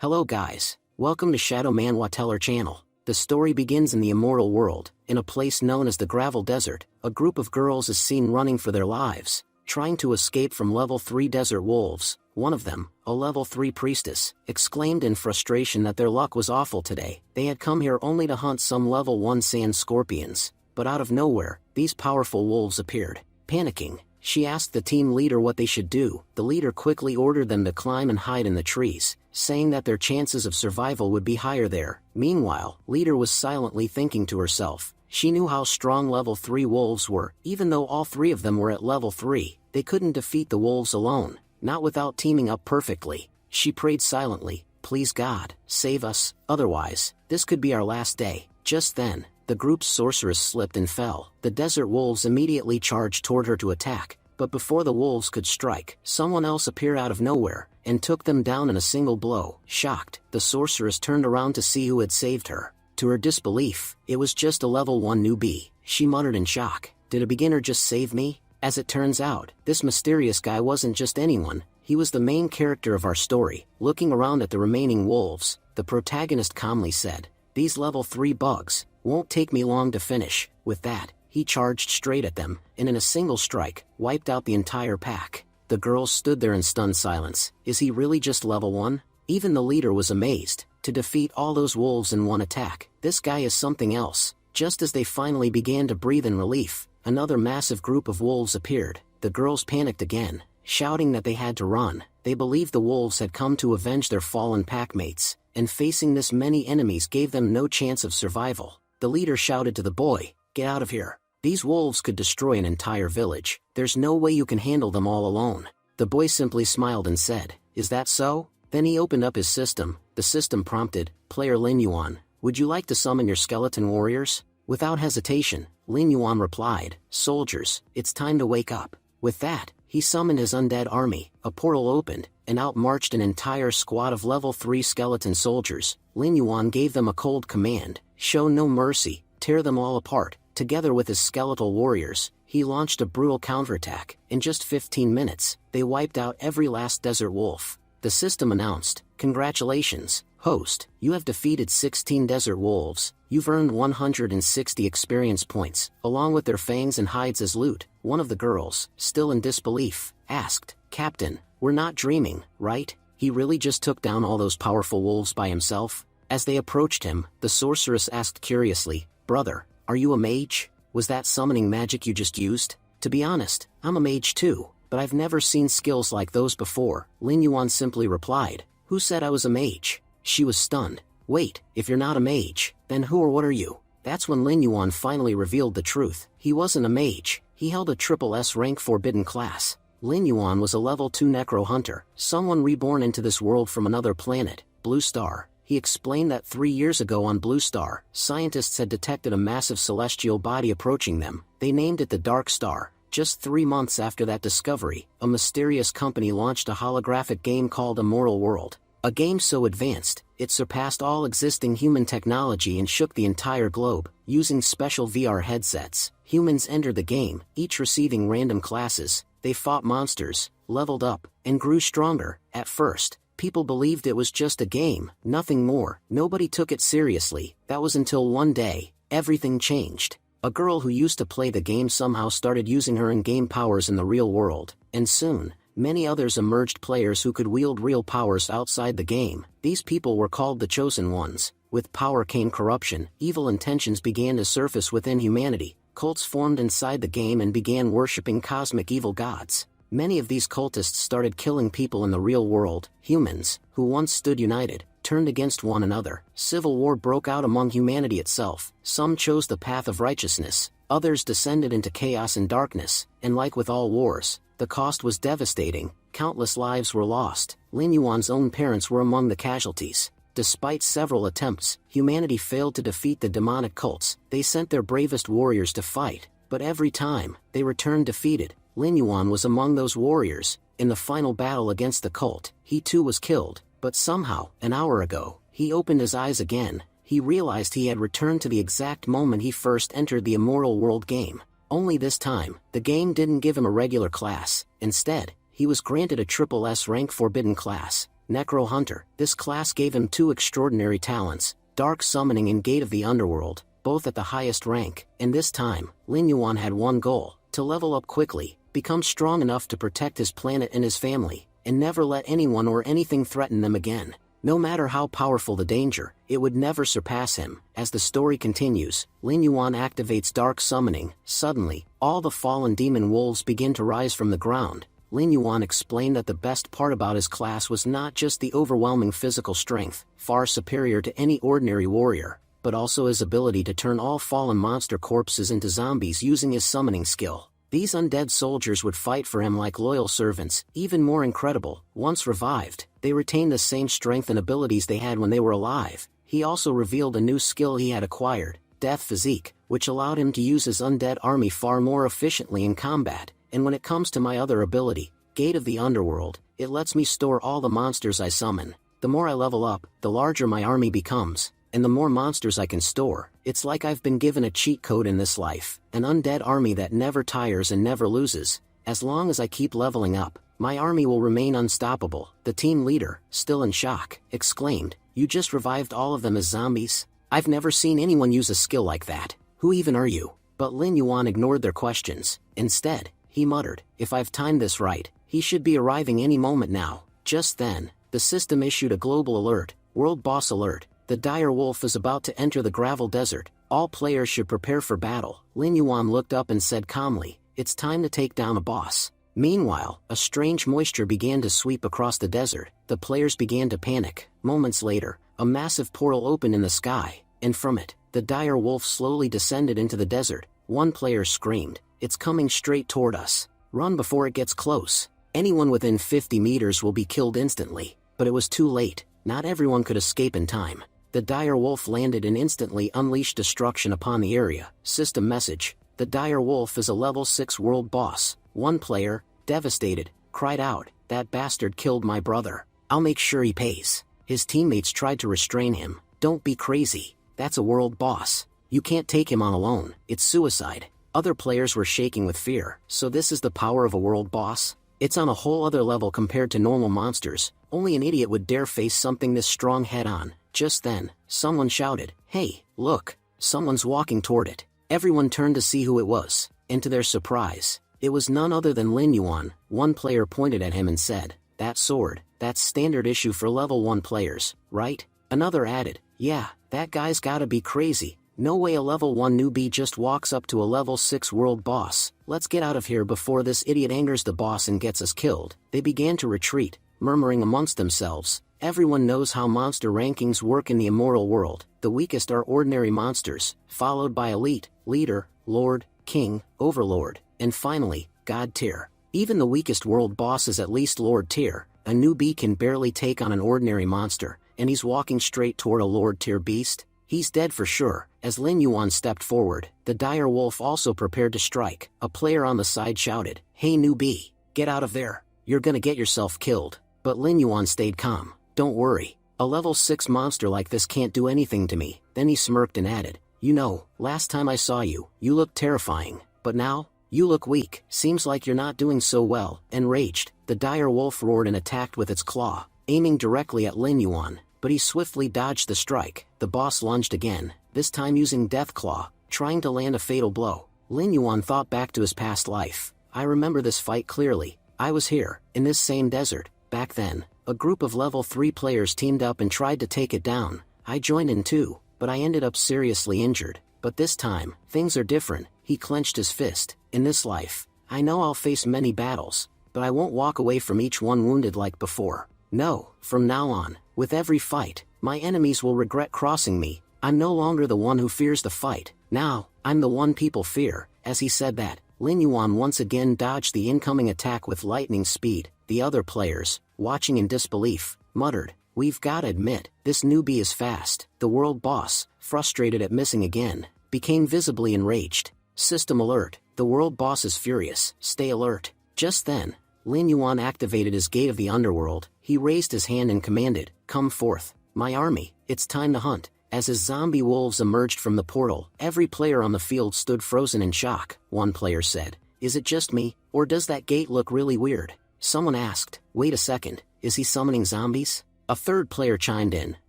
Hello guys, welcome to Shadow Manhwa Teller channel. The story begins in the immoral world, in a place known as the Gravel Desert. A group of girls is seen running for their lives, trying to escape from level 3 desert wolves. One of them, a level 3 priestess, exclaimed in frustration that their luck was awful today. They had come here only to hunt some level 1 sand scorpions, but out of nowhere, these powerful wolves appeared. Panicking, she asked the team leader what they should do. The leader quickly ordered them to climb and hide in the trees, saying that their chances of survival would be higher there. Meanwhile, leader was silently thinking to herself. She knew how strong level 3 wolves were. Even though all 3 of them were at level 3, they couldn't defeat the wolves alone, not without teaming up perfectly. She prayed silently, "Please God, save us, otherwise, this could be our last day." Just then, the group's sorceress slipped and fell. The desert wolves immediately charged toward her to attack, but before the wolves could strike, someone else appeared out of nowhere, and took them down in a single blow. Shocked, the sorceress turned around to see who had saved her. To her disbelief, it was just a level 1 newbie. She muttered in shock, "Did a beginner just save me?" As it turns out, this mysterious guy wasn't just anyone, he was the main character of our story. Looking around at the remaining wolves, the protagonist calmly said, "These level 3 bugs won't take me long to finish." With that, he charged straight at them, and in a single strike, wiped out the entire pack. The girls stood there in stunned silence. Is he really just level 1? Even the leader was amazed. To defeat all those wolves in one attack, this guy is something else. Just as they finally began to breathe in relief, another massive group of wolves appeared. The girls panicked again, shouting that they had to run. They believed the wolves had come to avenge their fallen packmates, and facing this many enemies gave them no chance of survival. The leader shouted to the boy, "Get out of here. These wolves could destroy an entire village. There's no way you can handle them all alone." The boy simply smiled and said, "Is that so?" Then he opened up his system. The system prompted, "Player Lin Yuan, would you like to summon your skeleton warriors?" Without hesitation, Lin Yuan replied, "Soldiers, it's time to wake up." With that, he summoned his undead army. A portal opened, and out marched an entire squad of level 3 skeleton soldiers. Lin Yuan gave them a cold command, "Show no mercy, tear them all apart." Together with his skeletal warriors, he launched a brutal counterattack. In just 15 minutes, they wiped out every last desert wolf. The system announced, "Congratulations, host, you have defeated 16 desert wolves. You've earned 160 experience points, along with their fangs and hides as loot." One of the girls, still in disbelief, asked, "Captain, we're not dreaming, right? He really just took down all those powerful wolves by himself?" As they approached him, the sorceress asked curiously, "Brother, are you a mage? Was that summoning magic you just used?" "To be honest, I'm a mage too, but I've never seen skills like those before." Lin Yuan simply replied, "Who said I was a mage?" She was stunned. "Wait, if you're not a mage, then who or what are you?" That's when Lin Yuan finally revealed the truth. He wasn't a mage, he held a triple S rank forbidden class. Lin Yuan was a level 2 necro hunter, someone reborn into this world from another planet, Blue Star. He explained that 3 years ago on Blue Star, scientists had detected a massive celestial body approaching them. They named it the Dark Star. Just 3 months after that discovery, a mysterious company launched a holographic game called Manhwa World. A game so advanced, it surpassed all existing human technology and shook the entire globe. Using special VR headsets, humans entered the game, each receiving random classes. They fought monsters, leveled up, and grew stronger. At first, people believed it was just a game, nothing more. Nobody took it seriously. That was until one day, everything changed. A girl who used to play the game somehow started using her in-game powers in the real world, and soon, many others emerged, players who could wield real powers outside the game. These people were called the Chosen Ones. With power came corruption. Evil intentions began to surface within humanity. Cults formed inside the game and began worshipping cosmic evil gods. Many of these cultists started killing people in the real world. Humans, who once stood united, turned against one another. Civil war broke out among humanity itself. Some chose the path of righteousness, others descended into chaos and darkness, and like with all wars, the cost was devastating. Countless lives were lost. Lin Yuan's own parents were among the casualties. Despite several attempts, humanity failed to defeat the demonic cults. They sent their bravest warriors to fight, but every time, they returned defeated. Lin Yuan was among those warriors. In the final battle against the cult, he too was killed, but somehow, an hour ago, he opened his eyes again. He realized he had returned to the exact moment he first entered the Immortal World game. Only this time, the game didn't give him a regular class. Instead, he was granted a triple S rank forbidden class. Necro Hunter. This class gave him two extraordinary talents, Dark Summoning and Gate of the Underworld, both at the highest rank, and this time, Lin Yuan had one goal, to level up quickly, become strong enough to protect his planet and his family, and never let anyone or anything threaten them again. No matter how powerful the danger, it would never surpass him. As the story continues, Lin Yuan activates Dark Summoning. Suddenly, all the fallen demon wolves begin to rise from the ground. Lin Yuan explained that the best part about his class was not just the overwhelming physical strength, far superior to any ordinary warrior, but also his ability to turn all fallen monster corpses into zombies using his summoning skill. These undead soldiers would fight for him like loyal servants. Even more incredible, once revived, they retained the same strength and abilities they had when they were alive. He also revealed a new skill he had acquired, Death Physique, which allowed him to use his undead army far more efficiently in combat. And when it comes to my other ability, Gate of the Underworld, it lets me store all the monsters I summon. The more I level up, the larger my army becomes, and the more monsters I can store. It's like I've been given a cheat code in this life, an undead army that never tires and never loses. As long as I keep leveling up, my army will remain unstoppable. The team leader, still in shock, exclaimed, "You just revived all of them as zombies? I've never seen anyone use a skill like that. Who even are you?" But Lin Yuan ignored their questions. Instead, he muttered, "If I've timed this right, he should be arriving any moment now." Just then, the system issued a global alert, World Boss Alert. The dire wolf is about to enter the gravel desert. All players should prepare for battle. Lin Yuan looked up and said calmly, "It's time to take down a boss." Meanwhile, a strange moisture began to sweep across the desert. The players began to panic. Moments later, a massive portal opened in the sky, and from it, the dire wolf slowly descended into the desert. One player screamed, "It's coming straight toward us. Run before it gets close. Anyone within 50 meters will be killed instantly." But it was too late. Not everyone could escape in time. The dire wolf landed and instantly unleashed destruction upon the area. System message: the dire wolf is a level 6 world boss. One player, devastated, cried out, "That bastard killed my brother. I'll make sure he pays." His teammates tried to restrain him. "Don't be crazy. That's a world boss. You can't take him on alone. It's suicide." Other players were shaking with fear. So this is the power of a world boss? It's on a whole other level compared to normal monsters. Only an idiot would dare face something this strong head-on. Just then, someone shouted, "Hey, look, someone's walking toward it." Everyone turned to see who it was, and to their surprise, it was none other than Lin Yuan. One player pointed at him and said, "That sword, that's standard issue for level 1 players, right?" Another added, "Yeah, that guy's gotta be crazy. No way a level 1 newbie just walks up to a level 6 world boss. Let's get out of here before this idiot angers the boss and gets us killed." They began to retreat, murmuring amongst themselves, "Everyone knows how monster rankings work in the immortal world. The weakest are ordinary monsters, followed by elite, leader, lord, king, overlord, and finally, god tier. Even the weakest world boss is at least lord tier. A newbie can barely take on an ordinary monster, and he's walking straight toward a lord tier beast. He's dead for sure." As Lin Yuan stepped forward, the dire wolf also prepared to strike. A player on the side shouted, "Hey newbie, get out of there. You're gonna get yourself killed." But Lin Yuan stayed calm. "Don't worry. A level 6 monster like this can't do anything to me." Then he smirked and added, "You know, last time I saw you, you looked terrifying. But now, you look weak. Seems like you're not doing so well." Enraged, the dire wolf roared and attacked with its claw, aiming directly at Lin Yuan. But he swiftly dodged the strike. The boss lunged again, this time using Death Claw, trying to land a fatal blow. Lin Yuan thought back to his past life. "I remember this fight clearly. I was here, in this same desert. Back then, a group of level 3 players teamed up and tried to take it down. I joined in too, but I ended up seriously injured. But this time, things are different." He clenched his fist. "In this life, I know I'll face many battles, but I won't walk away from each one wounded like before. No, from now on, with every fight, my enemies will regret crossing me. I'm no longer the one who fears the fight. Now, I'm the one people fear." As he said that, Lin Yuan once again dodged the incoming attack with lightning speed. The other players, watching in disbelief, muttered, "We've gotta admit, this newbie is fast." The world boss, frustrated at missing again, became visibly enraged. System alert: the world boss is furious. Stay alert. Just then, Lin Yuan activated his Gate of the Underworld. He raised his hand and commanded, "Come forth, my army, it's time to hunt." As his zombie wolves emerged from the portal, every player on the field stood frozen in shock. One player said, "Is it just me, or does that gate look really weird?" Someone asked, "Wait a second, Is he summoning zombies? A third player chimed in,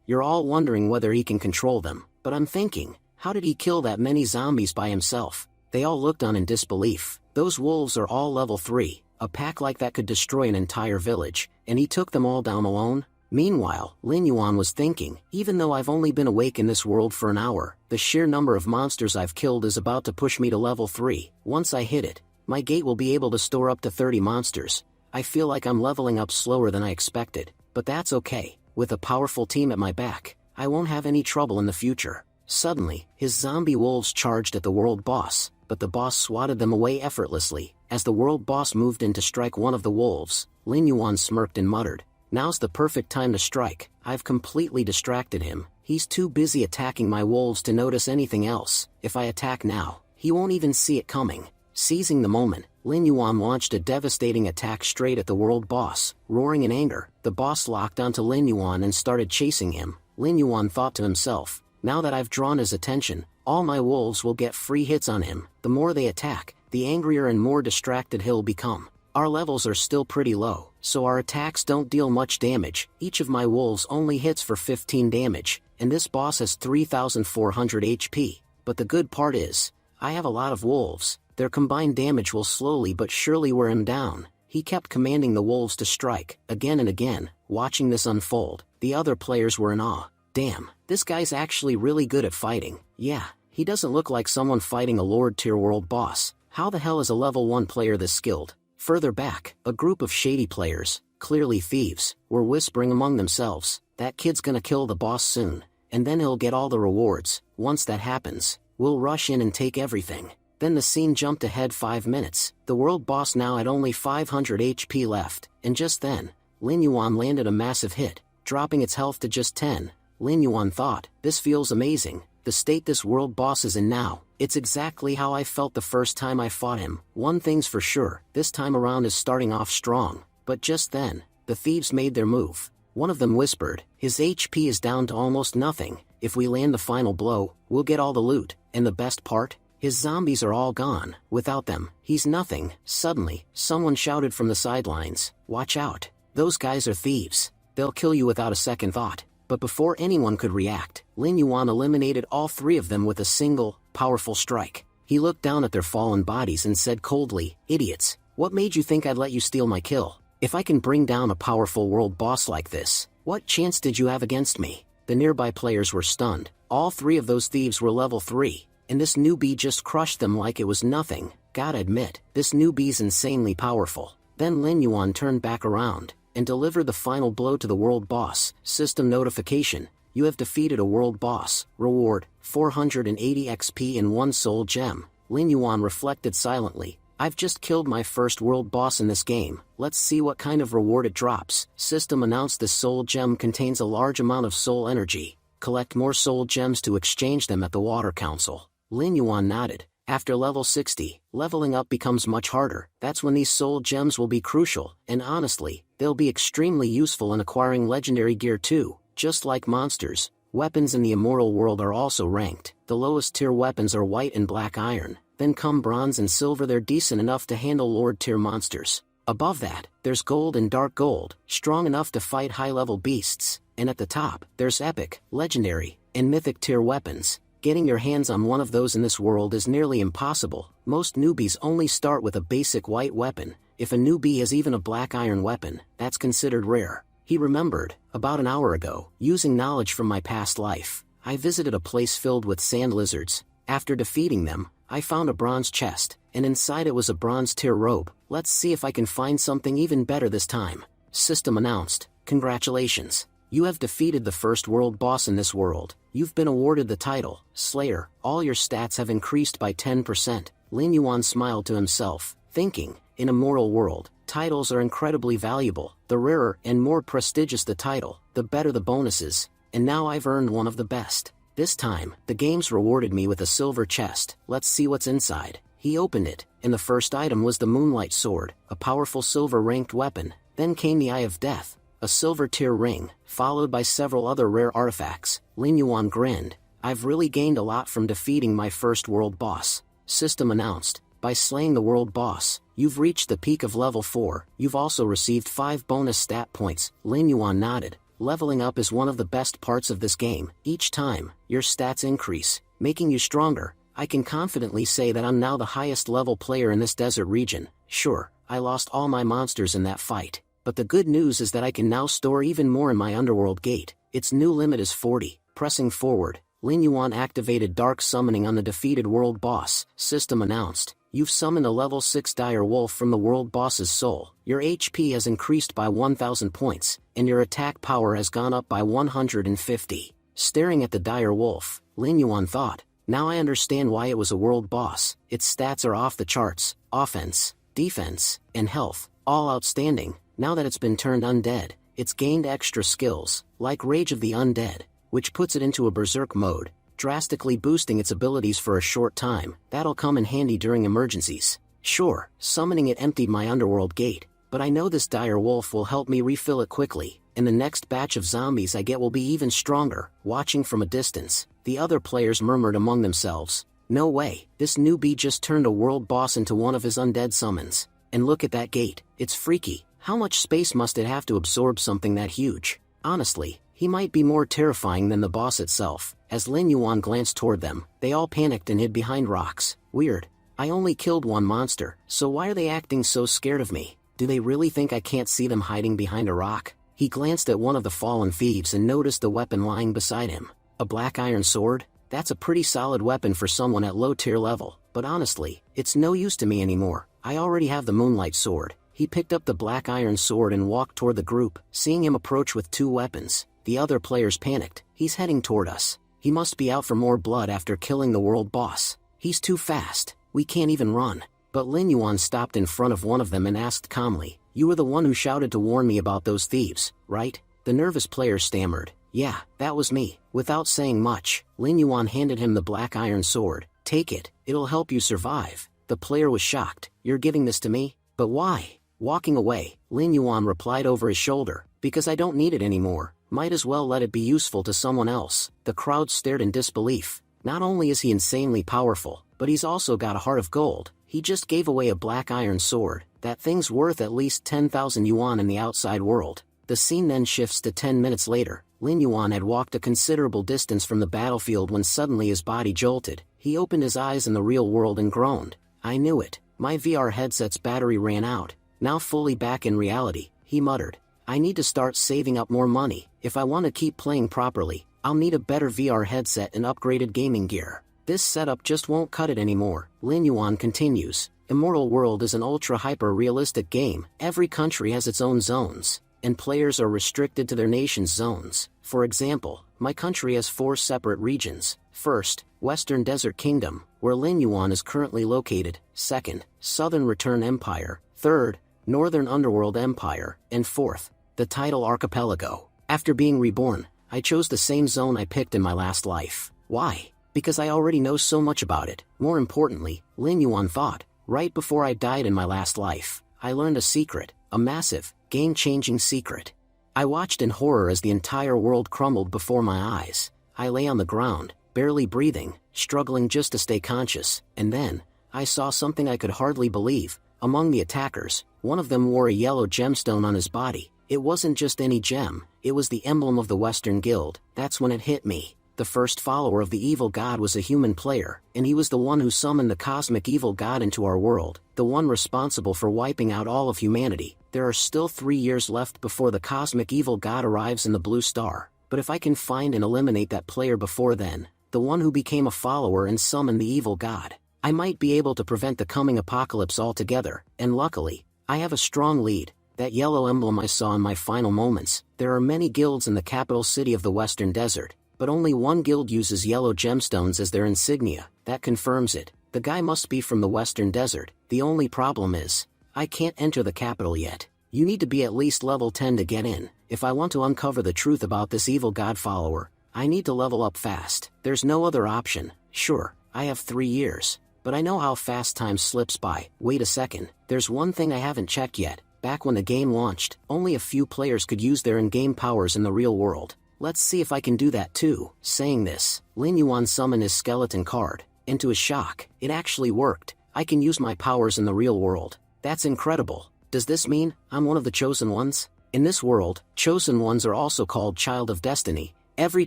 you're all wondering whether he can control them, but I'm thinking, how did he kill that many zombies by himself? They all looked on in disbelief. Those wolves are all level 3, a pack like that could destroy an entire village, and he took them all down alone? Meanwhile, Lin Yuan was thinking, even though I've only been awake in this world for an hour, the sheer number of monsters I've killed is about to push me to level 3. Once I hit it, my gate will be able to store up to 30 monsters. I feel like I'm leveling up slower than I expected, but that's okay. With a powerful team at my back, I won't have any trouble in the future. Suddenly, his zombie wolves charged at the world boss, but the boss swatted them away effortlessly. As the world boss moved in to strike one of the wolves, Lin Yuan smirked and muttered, now's the perfect time to strike. I've completely distracted him. He's too busy attacking my wolves to notice anything else. If I attack now, he won't even see it coming. Seizing the moment, Lin Yuan launched a devastating attack straight at the world boss. Roaring in anger, the boss locked onto Lin Yuan and started chasing him. Lin Yuan thought to himself, now that I've drawn his attention, all my wolves will get free hits on him. The more they attack, the angrier and more distracted he'll become. Our levels are still pretty low, so our attacks don't deal much damage. Each of my wolves only hits for 15 damage, and this boss has 3,400 HP. But the good part is, I have a lot of wolves. Their combined damage will slowly but surely wear him down. He kept commanding the wolves to strike, again and again. Watching this unfold, the other players were in awe. Damn, this guy's actually really good at fighting. Yeah, he doesn't look like someone fighting a Lord tier world boss. How the hell is a level 1 player this skilled? Further back, a group of shady players, clearly thieves, were whispering among themselves, that kid's gonna kill the boss soon, and then he'll get all the rewards. Once that happens, we'll rush in and take everything. Then the scene jumped ahead 5 minutes. The world boss now had only 500 HP left, and just then, Lin Yuan landed a massive hit, dropping its health to just 10. Lin Yuan thought, this feels amazing. The state this world boss is in now, it's exactly how I felt the first time I fought him. One thing's for sure, this time around is starting off strong. But just then, the thieves made their move. One of them whispered, his HP is down to almost nothing. If we land the final blow, we'll get all the loot. And the best part? His zombies are all gone. Without them, he's nothing. Suddenly, someone shouted from the sidelines, watch out. Those guys are thieves. They'll kill you without a second thought. But before anyone could react, Lin Yuan eliminated all 3 of them with a single, powerful strike. He looked down at their fallen bodies and said coldly, idiots, what made you think I'd let you steal my kill? If I can bring down a powerful world boss like this, what chance did you have against me? The nearby players were stunned. All 3 of those thieves were level 3, and this newbie just crushed them like it was nothing. Gotta admit, this newbie's insanely powerful. Then Lin Yuan turned back around and delivered the final blow to the world boss. System notification, you have defeated a world boss. Reward, 480 XP and 1 soul gem. Lin Yuan reflected silently, I've just killed my first world boss in this game. Let's see what kind of reward it drops. System announced this soul gem contains a large amount of soul energy. Collect more soul gems to exchange them at the water council. Lin Yuan nodded. After level 60, leveling up becomes much harder. That's when these soul gems will be crucial, and honestly, they'll be extremely useful in acquiring legendary gear too. Just like monsters, weapons in the immortal world are also ranked. The lowest tier weapons are white and black iron, then come bronze and silver. They're decent enough to handle lord tier monsters. Above that, there's gold and dark gold, strong enough to fight high level beasts, and at the top, there's epic, legendary, and mythic tier weapons. Getting your hands on one of those in this world is nearly impossible. Most newbies only start with a basic white weapon. If a newbie has even a black iron weapon, that's considered rare. He remembered, about an hour ago, using knowledge from my past life, I visited a place filled with sand lizards. After defeating them, I found a bronze chest, and inside it was a bronze tier robe. Let's see if I can find something even better this time. System announced, congratulations. You have defeated the first world boss in this world. You've been awarded the title, Slayer. All your stats have increased by 10%. Lin Yuan smiled to himself, thinking, in a mortal world, titles are incredibly valuable. The rarer and more prestigious the title, the better the bonuses. And now I've earned one of the best. This time, the games rewarded me with a silver chest. Let's see what's inside. He opened it, and the first item was the Moonlight Sword, a powerful silver-ranked weapon. Then came the Eye of Death, a silver tier ring, followed by several other rare artifacts. Lin Yuan grinned. I've really gained a lot from defeating my first world boss. System announced, by slaying the world boss, You've reached the peak of level 4, you've also received 5 bonus stat points. Lin Yuan nodded. Leveling up is one of the best parts of this game. Each time, your stats increase, making you stronger. I can confidently say that I'm now the highest level player in this desert region. Sure, I lost all my monsters in that fight, but the good news is that I can now store even more in my underworld gate. Its new limit is 40. Pressing forward, Lin Yuan activated dark summoning on the defeated world boss. System announced. You've summoned a level 6 dire wolf from the world boss's soul. Your HP has increased by 1000 points, and your attack power has gone up by 150. Staring at the dire wolf, Lin Yuan thought, now I understand why it was a world boss. Its stats are off the charts, offense, defense, and health, all outstanding. Now that it's been turned undead, it's gained extra skills, like Rage of the Undead, which puts it into a berserk mode, drastically boosting its abilities for a short time. That'll come in handy during emergencies. Sure, summoning it emptied my underworld gate, but I know this dire wolf will help me refill it quickly, and the next batch of zombies I get will be even stronger. Watching from a distance, the other players murmured among themselves, no way, this newbie just turned a world boss into one of his undead summons. And look at that gate, it's freaky. How much space must it have to absorb something that huge? Honestly, he might be more terrifying than the boss itself. As Lin Yuan glanced toward them, they all panicked and hid behind rocks. Weird. I only killed one monster, so why are they acting so scared of me? Do they really think I can't see them hiding behind a rock? He glanced at one of the fallen thieves and noticed the weapon lying beside him. A black iron sword? That's a pretty solid weapon for someone at low tier level, but honestly, it's no use to me anymore. I already have the moonlight sword. He picked up the black iron sword and walked toward the group. Seeing him approach with 2 weapons, the other players panicked. He's heading toward us. He must be out for more blood after killing the world boss. He's too fast. We can't even run. But Lin Yuan stopped in front of one of them and asked calmly, you were the one who shouted to warn me about those thieves, right? The nervous player stammered, yeah, that was me. Without saying much, Lin Yuan handed him the black iron sword. Take it, it'll help you survive. The player was shocked. You're giving this to me? But why? Walking away, Lin Yuan replied over his shoulder, because I don't need it anymore. Might as well let it be useful to someone else. The crowd stared in disbelief. Not only is he insanely powerful, but he's also got a heart of gold. He just gave away a black iron sword. That thing's worth at least 10,000 yuan in the outside world. The scene then shifts to 10 minutes later. Lin Yuan had walked a considerable distance from the battlefield when suddenly his body jolted. He opened his eyes in the real world and groaned. I knew it. My VR headset's battery ran out. Now fully back in reality, he muttered. I need to start saving up more money. If I want to keep playing properly, I'll need a better VR headset and upgraded gaming gear. This setup just won't cut it anymore. Lin Yuan continues. Immortal World is an ultra-hyper-realistic game. Every country has its own zones, and players are restricted to their nation's zones. For example, my country has 4 separate regions. First, Western Desert Kingdom, where Lin Yuan is currently located. Second, Southern Return Empire. Third, Northern Underworld Empire. And fourth, the Tidal Archipelago. After being reborn, I chose the same zone I picked in my last life. Why? Because I already know so much about it. More importantly, Lin Yuan thought, right before I died in my last life, I learned a secret, a massive, game-changing secret. I watched in horror as the entire world crumbled before my eyes. I lay on the ground, barely breathing, struggling just to stay conscious, and then, I saw something I could hardly believe. Among the attackers, one of them wore a yellow gemstone on his body. It wasn't just any gem, it was the emblem of the Western Guild. That's when it hit me. The first follower of the evil god was a human player, and he was the one who summoned the cosmic evil god into our world, the one responsible for wiping out all of humanity. There are still 3 years left before the cosmic evil god arrives in the Blue Star, but if I can find and eliminate that player before then, the one who became a follower and summoned the evil god, I might be able to prevent the coming apocalypse altogether. And luckily, I have a strong lead. That yellow emblem I saw in my final moments. There are many guilds in the capital city of the Western Desert, but only one guild uses yellow gemstones as their insignia. That confirms it. The guy must be from the Western Desert. The only problem is, I can't enter the capital yet. You need to be at least level 10 to get in. If I want to uncover the truth about this evil god follower, I need to level up fast. There's no other option. Sure, I have 3 years, but I know how fast time slips by. Wait a second, there's one thing I haven't checked yet. Back when the game launched, only a few players could use their in-game powers in the real world. Let's see if I can do that too. Saying this, Lin Yuan summoned his skeleton card, and to his shock, it actually worked. I can use my powers in the real world. That's incredible. Does this mean I'm one of the chosen ones? In this world, chosen ones are also called Child of Destiny. Every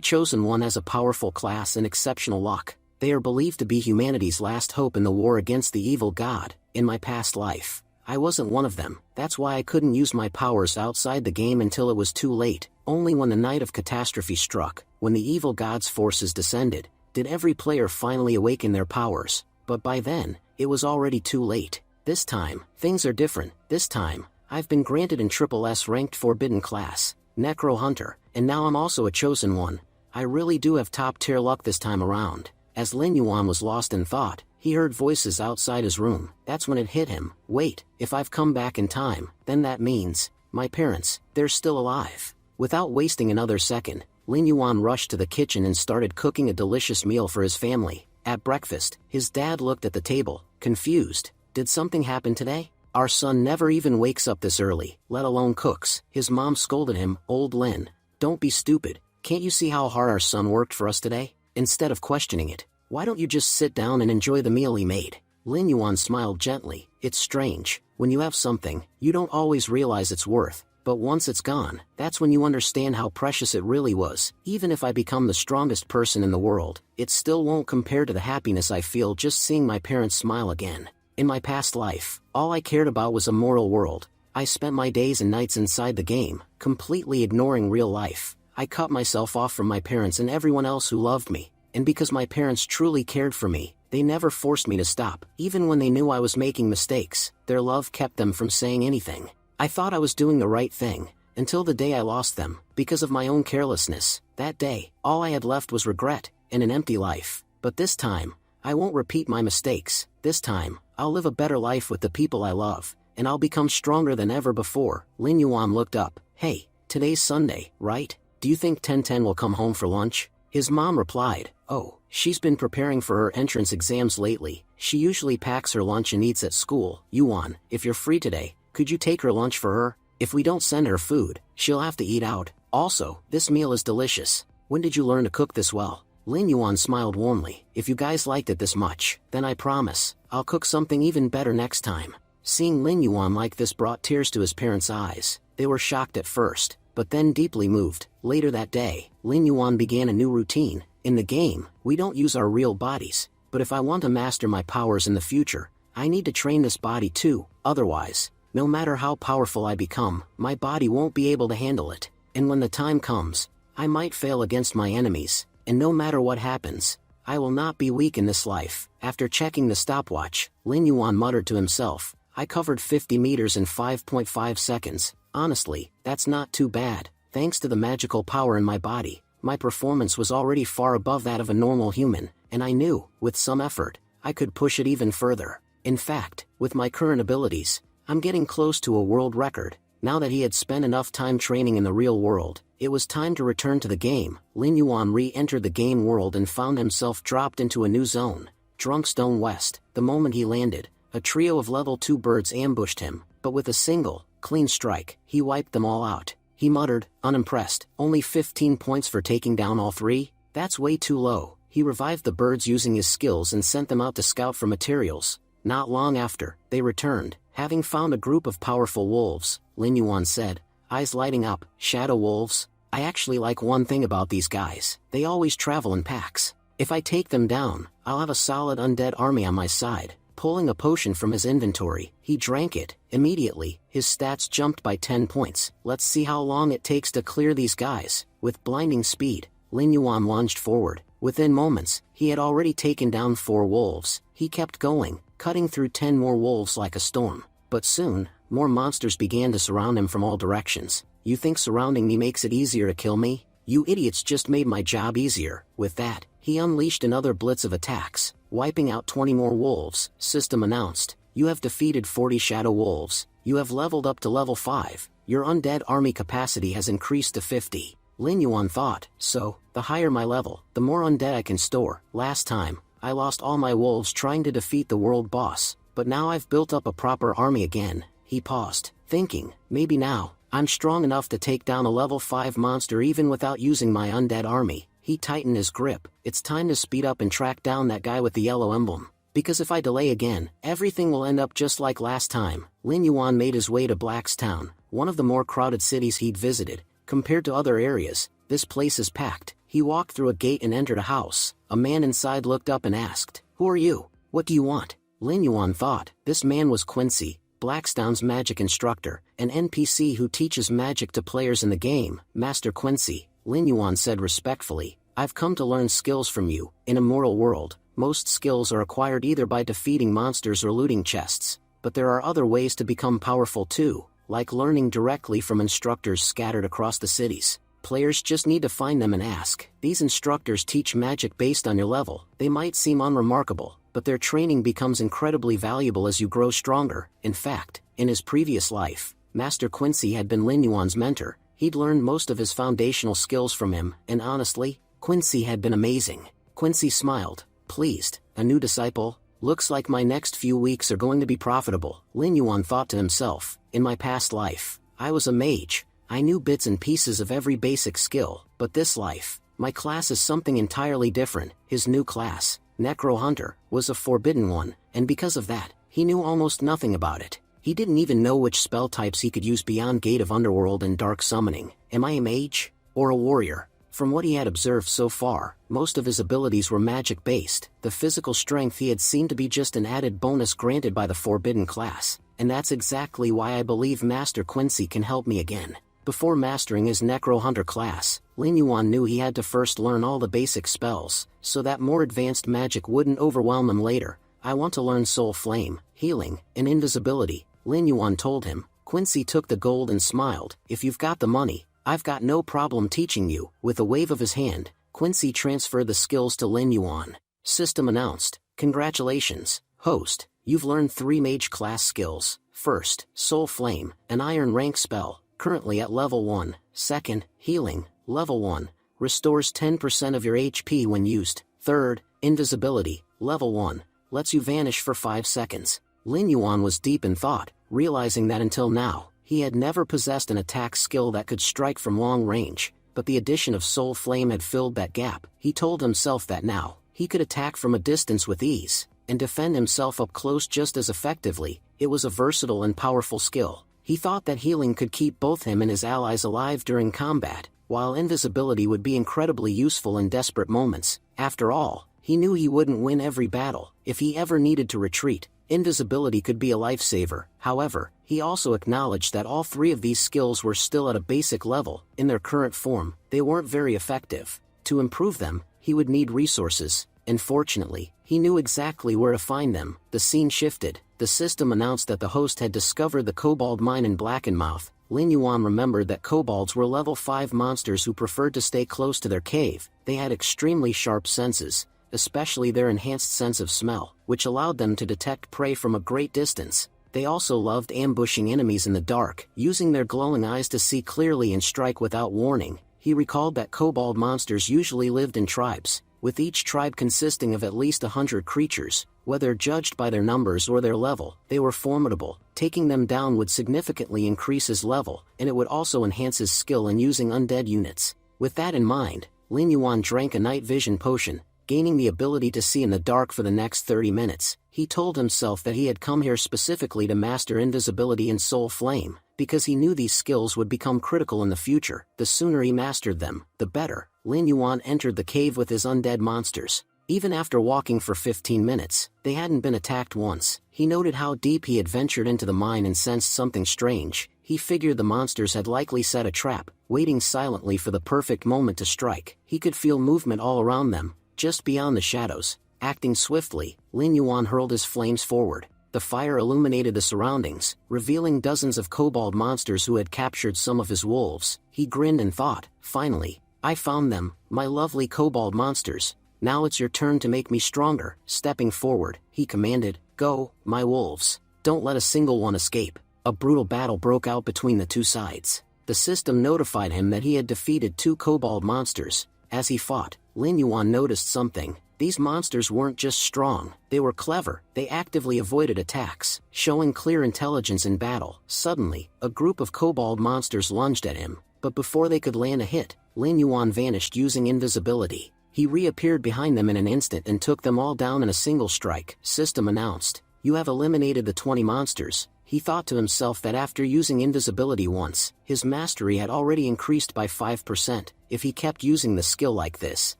chosen one has a powerful class and exceptional luck. They are believed to be humanity's last hope in the war against the evil god. In my past life, I wasn't one of them. That's why I couldn't use my powers outside the game until it was too late. Only when the night of catastrophe struck, when the evil god's forces descended, did every player finally awaken their powers. But by then, it was already too late. This time, things are different. This time, I've been granted an SSS ranked Forbidden class, Necro Hunter, and now I'm also a chosen one. I really do have top tier luck this time around. As Lin Yuan was lost in thought, he heard voices outside his room. That's when it hit him. Wait, if I've come back in time, then that means, my parents, they're still alive. Without wasting another second, Lin Yuan rushed to the kitchen and started cooking a delicious meal for his family. At breakfast, his dad looked at the table, confused. Did something happen today? Our son never even wakes up this early, let alone cooks. His mom scolded him. Old Lin, don't be stupid. Can't you see how hard our son worked for us today? Instead of questioning it, why don't you just sit down and enjoy the meal he made? Lin Yuan smiled gently. It's strange. When you have something, you don't always realize its worth, but once it's gone, that's when you understand how precious it really was. Even if I become the strongest person in the world, it still won't compare to the happiness I feel just seeing my parents smile again. In my past life, all I cared about was a moral world. I spent my days and nights inside the game, completely ignoring real life. I cut myself off from my parents and everyone else who loved me. And because my parents truly cared for me, they never forced me to stop. Even when they knew I was making mistakes, their love kept them from saying anything. I thought I was doing the right thing, until the day I lost them, because of my own carelessness. That day, all I had left was regret, and an empty life. But this time, I won't repeat my mistakes. This time, I'll live a better life with the people I love, and I'll become stronger than ever before. Lin Yuan looked up. Hey, today's Sunday, right? Do you think Ten will come home for lunch? His mom replied, oh, she's been preparing for her entrance exams lately. She usually packs her lunch and eats at school. Yuan, if you're free today, could you take her lunch for her? If we don't send her food, she'll have to eat out. Also, this meal is delicious. When did you learn to cook this well? Lin Yuan smiled warmly. If you guys liked it this much, then I promise, I'll cook something even better next time. Seeing Lin Yuan like this brought tears to his parents' eyes. They were shocked at first, but then deeply moved. Later that day, Lin Yuan began a new routine. In the game, we don't use our real bodies, but if I want to master my powers in the future, I need to train this body too. Otherwise, no matter how powerful I become, my body won't be able to handle it. And when the time comes, I might fail against my enemies. And no matter what happens, I will not be weak in this life. After checking the stopwatch, Lin Yuan muttered to himself, I covered 50 meters in 5.5 seconds. Honestly, that's not too bad. Thanks to the magical power in my body, my performance was already far above that of a normal human, and I knew, with some effort, I could push it even further. In fact, with my current abilities, I'm getting close to a world record. Now that he had spent enough time training in the real world, it was time to return to the game. Lin Yuan re-entered the game world and found himself dropped into a new zone, Drunkstone West. The moment he landed, a trio of level 2 birds ambushed him, but with a single, clean strike, he wiped them all out. He muttered, unimpressed, only 15 points for taking down all three? That's way too low. He revived the birds using his skills and sent them out to scout for materials. Not long after, they returned, having found a group of powerful wolves. Lin Yuan said, eyes lighting up, shadow wolves. I actually like one thing about these guys. They always travel in packs. If I take them down, I'll have a solid undead army on my side. Pulling a potion from his inventory, he drank it. Immediately, his stats jumped by 10 points. Let's see how long it takes to clear these guys. With blinding speed, Lin Yuan lunged forward. Within moments, he had already taken down 4 wolves. He kept going, cutting through 10 more wolves like a storm. But soon, more monsters began to surround him from all directions. You think surrounding me makes it easier to kill me? You idiots just made my job easier. With that, he unleashed another blitz of attacks, wiping out 20 more wolves. System announced, you have defeated 40 shadow wolves. You have leveled up to level 5. Your undead army capacity has increased to 50. Lin Yuan thought, so, the higher my level, the more undead I can store. Last time, I lost all my wolves trying to defeat the world boss, but now I've built up a proper army again. He paused, thinking, maybe now, I'm strong enough to take down a level 5 monster even without using my undead army. He tightened his grip. It's time to speed up and track down that guy with the yellow emblem. because if I delay again, everything will end up just like last time. Lin Yuan made his way to Blackstown, one of the more crowded cities he'd visited. Compared to other areas, this place is packed. He walked through a gate and entered a house. A man inside looked up and asked, "Who are you? What do you want?" Lin Yuan thought. This man was Quincy, Blackstown's magic instructor, an NPC who teaches magic to players in the game. "Master Quincy," Lin Yuan said respectfully, "I've come to learn skills from you. In a mortal world, most skills are acquired either by defeating monsters or looting chests, but there are other ways to become powerful too, like learning directly from instructors scattered across the cities. Players just need to find them and ask. These instructors teach magic based on your level. They might seem unremarkable, but their training becomes incredibly valuable as you grow stronger." In fact, in his previous life, Master Quincy had been Lin Yuan's mentor. He'd learned most of his foundational skills from him, and honestly, Quincy had been amazing. Quincy smiled, pleased. "A new disciple? Looks like my next few weeks are going to be profitable." Lin Yuan thought to himself, "In my past life, I was a mage. I knew bits and pieces of every basic skill, but this life, my class is something entirely different." His new class, Necro Hunter, was a forbidden one, and because of that, he knew almost nothing about it. He didn't even know which spell types he could use beyond Gate of Underworld and Dark Summoning. Am I a mage? Or a warrior? From what he had observed so far, most of his abilities were magic-based. The physical strength he had seemed to be just an added bonus granted by the forbidden class, and that's exactly why I believe Master Quincy can help me again. Before mastering his Necro Hunter class, Lin Yuan knew he had to first learn all the basic spells, so that more advanced magic wouldn't overwhelm him later. "I want to learn Soul Flame, Healing, and Invisibility," Lin Yuan told him. Quincy took the gold and smiled. "If you've got the money, I've got no problem teaching you." With a wave of his hand, Quincy transferred the skills to Lin Yuan. System announced, "Congratulations, host, you've learned 3 mage class skills. First, Soul Flame, an iron rank spell, currently at level 1. Second, Healing, level 1, restores 10% of your HP when used. Third, Invisibility, level 1, lets you vanish for 5 seconds. Lin Yuan was deep in thought, realizing that until now, he had never possessed an attack skill that could strike from long range, but the addition of Soul Flame had filled that gap. He told himself that now, he could attack from a distance with ease, and defend himself up close just as effectively. It was a versatile and powerful skill. He thought that healing could keep both him and his allies alive during combat, while invisibility would be incredibly useful in desperate moments. After all, he knew he wouldn't win every battle. If he ever needed to retreat, invisibility could be a lifesaver. However, he also acknowledged that all 3 of these skills were still at a basic level. In their current form, they weren't very effective. To improve them, he would need resources, and fortunately, he knew exactly where to find them. The scene shifted. The system announced that the host had discovered the Kobold Mine in Blackenmouth. Lin Yuan remembered that kobolds were level 5 monsters who preferred to stay close to their cave. They had extremely sharp senses, especially their enhanced sense of smell, which allowed them to detect prey from a great distance. They also loved ambushing enemies in the dark, using their glowing eyes to see clearly and strike without warning. He recalled that kobold monsters usually lived in tribes, with each tribe consisting of at least 100 creatures. Whether judged by their numbers or their level, they were formidable. Taking them down would significantly increase his level, and it would also enhance his skill in using undead units. With that in mind, Lin Yuan drank a night vision potion, gaining the ability to see in the dark for the next 30 minutes. He told himself that he had come here specifically to master invisibility and Soul Flame, because he knew these skills would become critical in the future. The sooner he mastered them, the better. Lin Yuan entered the cave with his undead monsters. Even after walking for 15 minutes, they hadn't been attacked once. He noted how deep he had ventured into the mine and sensed something strange. He figured the monsters had likely set a trap, waiting silently for the perfect moment to strike. He could feel movement all around them, just beyond the shadows. Acting swiftly, Lin Yuan hurled his flames forward. The fire illuminated the surroundings, revealing dozens of kobold monsters who had captured some of his wolves. He grinned and thought, "Finally, I found them, my lovely kobold monsters. Now it's your turn to make me stronger." Stepping forward, he commanded, "Go, my wolves. Don't let a single one escape." A brutal battle broke out between the 2 sides. The system notified him that he had defeated 2 kobold monsters. As he fought, Lin Yuan noticed something. These monsters weren't just strong, they were clever. They actively avoided attacks, showing clear intelligence in battle. Suddenly, a group of kobold monsters lunged at him, but before they could land a hit, Lin Yuan vanished using invisibility. He reappeared behind them in an instant and took them all down in a single strike. System announced, "You have eliminated the 20 monsters." He thought to himself that after using invisibility once, his mastery had already increased by 5%. If he kept using the skill like this,